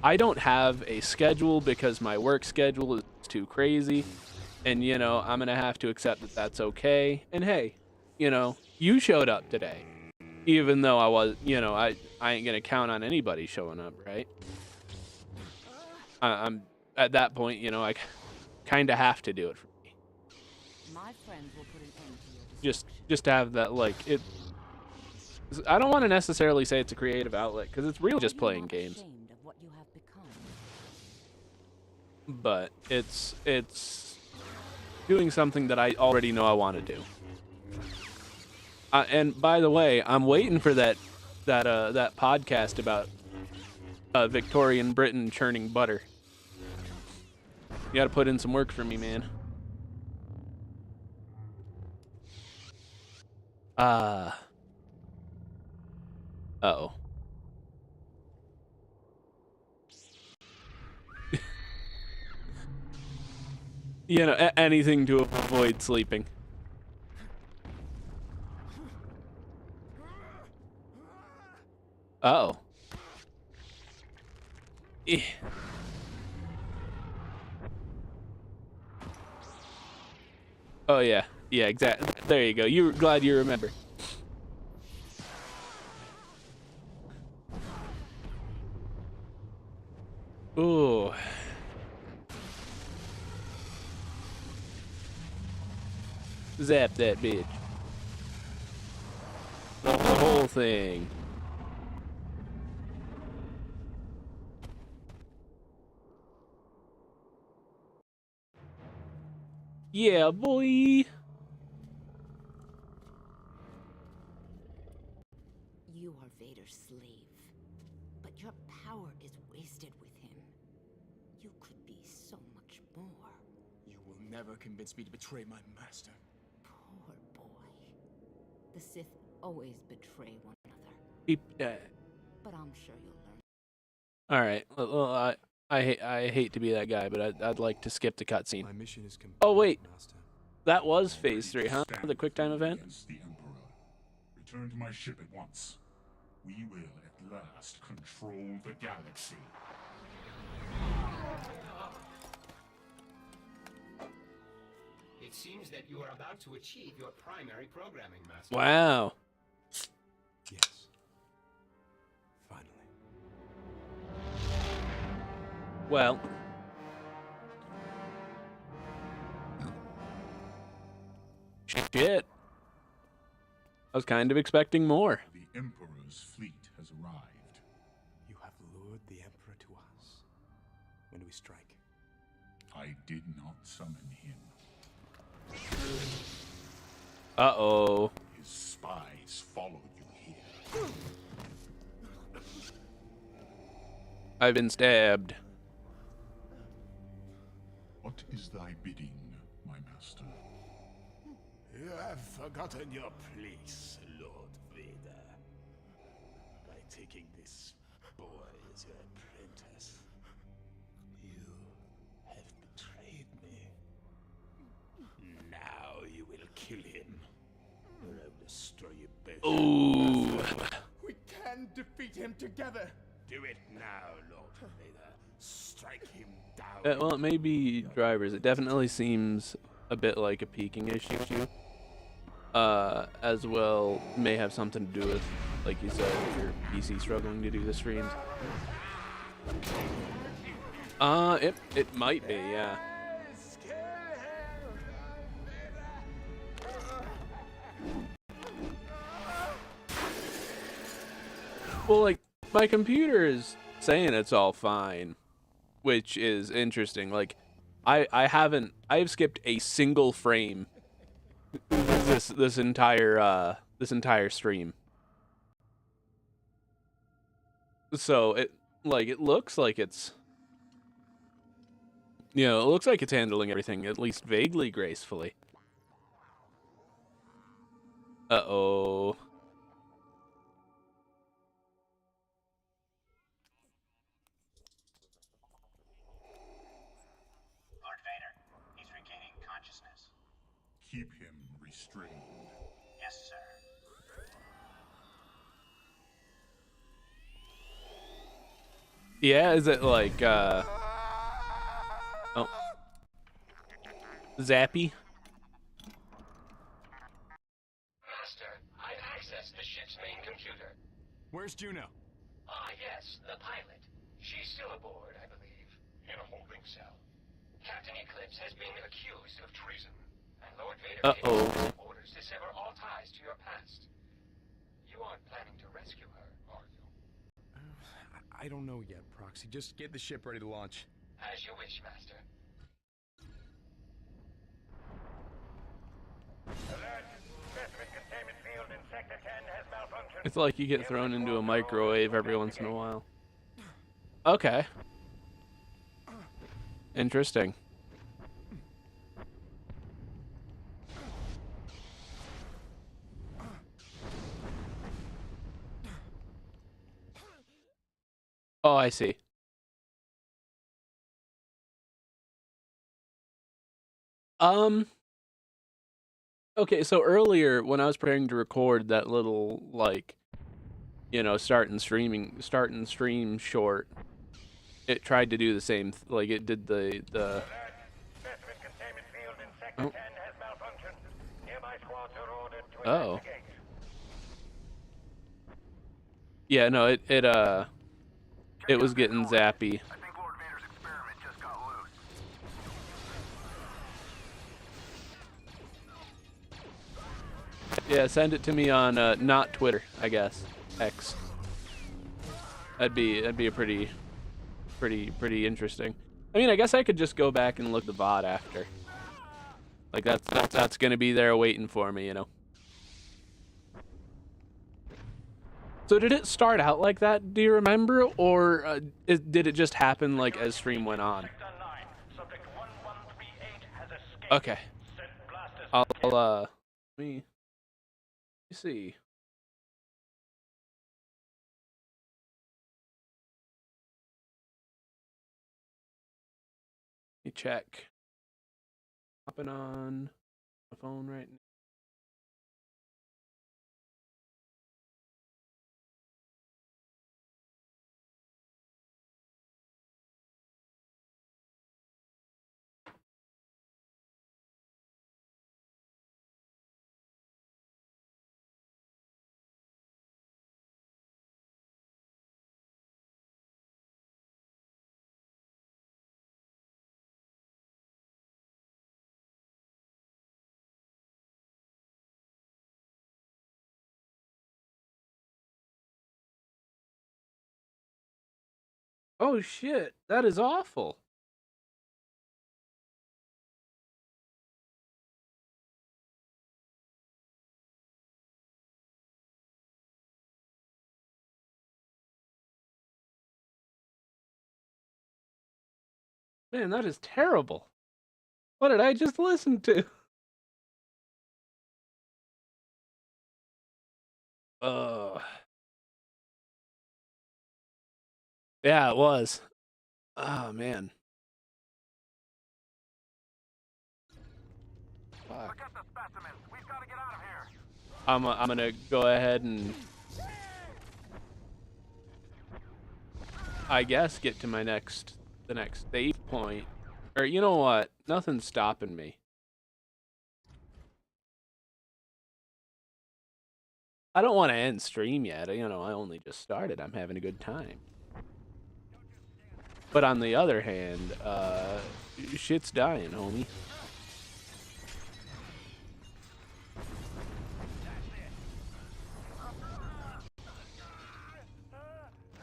I don't have a schedule because my work schedule is too crazy. And, you know, I'm going to have to accept that that's okay. And hey, you know, you showed up today. Even though I was, you know, I ain't going to count on anybody showing up, right? I'm at that point, you know, I kind of have to do it for me. My friends will put an end to your Just to have that, like, it... I don't want to necessarily say it's a creative outlet, because it's really just playing games. ashamed of what you have become. But it's doing something that I already know I want to do. And by the way, I'm waiting for that podcast about Victorian Britain churning butter. You got to put in some work for me, man. Uh-oh. You know, anything to avoid sleeping. Uh-oh. Eh. Oh, yeah. Yeah, exactly. There you go. You're glad you remember. Ooh. Zap that bitch. The whole thing. Yeah, boy. You are Vader's slave, but your power is wasted with him. You could be so much more. You will never convince me to betray my master. Poor boy. The Sith always betray one another, Keep, but I'm sure you'll learn. all right. Well, I hate to be that guy, but I'd like to skip the cutscene. My mission is complete, Oh wait, Master. that was Phase 3, huh? The QuickTime event. Against the Emperor. Return to my ship at once. We will at last control the galaxy. It seems that you are about to achieve your primary programming, Master. Wow. Yes. Finally. Well. Shit. I was kind of expecting more. The Emperor's fleet has arrived. You have lured the Emperor to us. When do we strike? I did not summon him. Uh-oh. His spies followed you here. I've been stabbed. What is thy bidding, my master? You have forgotten your place, Lord Vader. By taking this boy as your apprentice, you have betrayed me. Now you will kill him, or I will destroy you both. Ooh. We can defeat him together. Do it now, Lord Vader. Strike him down. Well, it may be drivers. It definitely seems a bit like a peaking issue. As well, may have something to do with, like you said, your PC struggling to do the streams. It might be, yeah. Well, like, my computer is saying it's all fine, which is interesting. Like, I've skipped a single frame this entire stream. So it looks like it's, you know, it looks like it's handling everything at least vaguely gracefully. Uh-oh. Lord Vader, he's regaining consciousness. Keep him restrained. Yes, sir. Yeah, is it like, oh, Zappy? Master, I've accessed the ship's main computer. Where's Juno? Ah, yes, the pilot. She's still aboard, I believe. In a holding cell. Captain Eclipse has been accused of treason, and Lord Vader gave Uh-oh. us orders to sever all ties to your past. You aren't planning to rescue her, are you? I don't know yet, Proxy. Just get the ship ready to launch. As you wish, Master. Alert! Specimen containment field in Sector 10 has malfunctioned. It's like you get thrown into a microwave every once in a while. Okay. Interesting. Oh, I see. Okay, so earlier when I was preparing to record that little, like, you know, start and stream short, it tried to do the same, like it did the Alert! Specimen containment field in Sector 10 has malfunctioned. Nearby squads are ordered to Oh. investigate. Yeah, no, it was getting zappy. I think Lord Vader's experiment just got loose. Yeah, send it to me on not Twitter, I guess. X. That'd be a pretty interesting. I mean, I guess I could just go back and look the VOD after. Like that's gonna be there waiting for me, you know. So did it start out like that? Do you remember, or did it just happen like as stream went on? Sector 9, subject 1138 has escaped. Okay. Set blasters. I'll let me see. Let me check. Hopping on my phone right now. Oh shit, that is awful. Man, that is terrible. What did I just listen to? Yeah, it was. Oh man. Fuck. Forget the specimens. We've got to get out of here. I'm gonna go ahead and I guess get to the next save point. Or you know what? Nothing's stopping me. I don't want to end stream yet. You know, I only just started. I'm having a good time. But on the other hand, shit's dying, homie.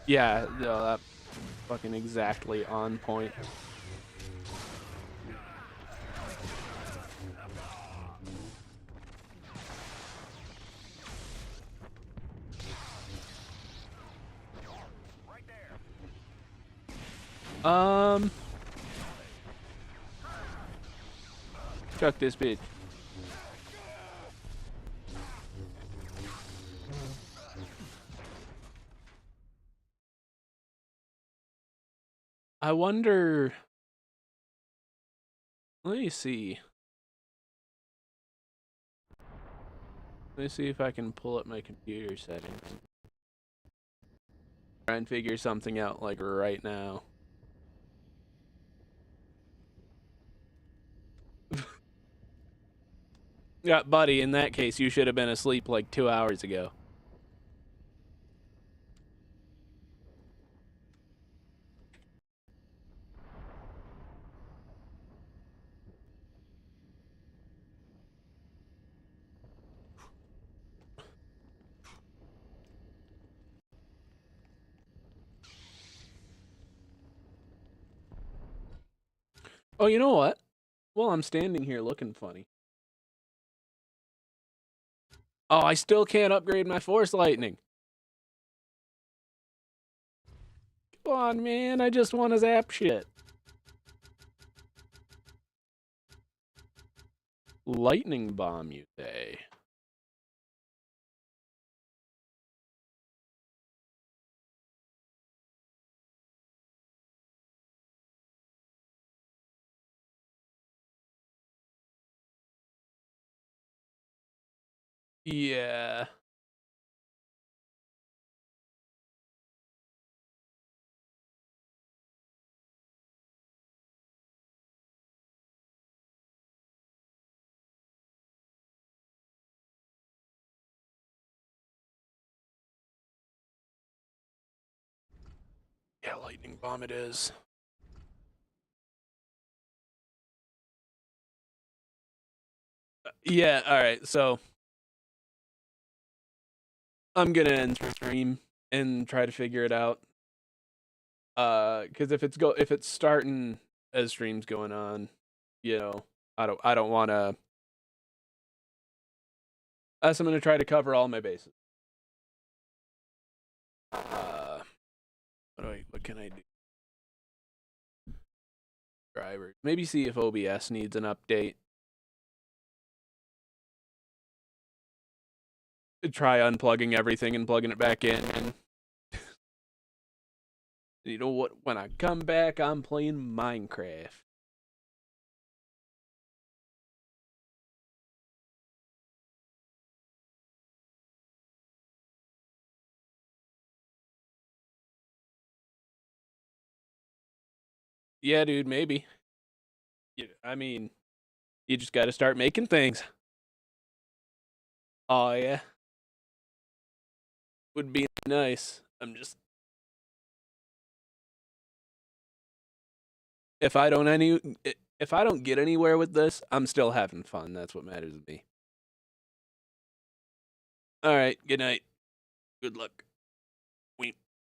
Yeah, no, that fucking exactly on point. Chuck this bitch. I wonder. Let me see. Let me see if I can pull up my computer settings. Try and figure something out like right now. Yeah, buddy, in that case, you should have been asleep like 2 hours ago. Oh, you know what? Well, I'm standing here looking funny. Oh, I still can't upgrade my Force Lightning. Come on, man. I just want to zap shit. Lightning bomb, you say? Yeah. Yeah, lightning bomb it is. Yeah, alright, so I'm gonna end stream and try to figure it out. Because if it's starting as stream's going on, you know, I don't wanna I'm gonna try to cover all my bases. What can I do? Drivers. Maybe see if OBS needs an update. Try unplugging everything and plugging it back in. And you know what? When I come back, I'm playing Minecraft. Yeah, dude, maybe. I mean, you just got to start making things. Oh yeah, would be nice. I'm just if I don't get anywhere with this, I'm still having fun. That's what matters to me. All right, good night. Good luck.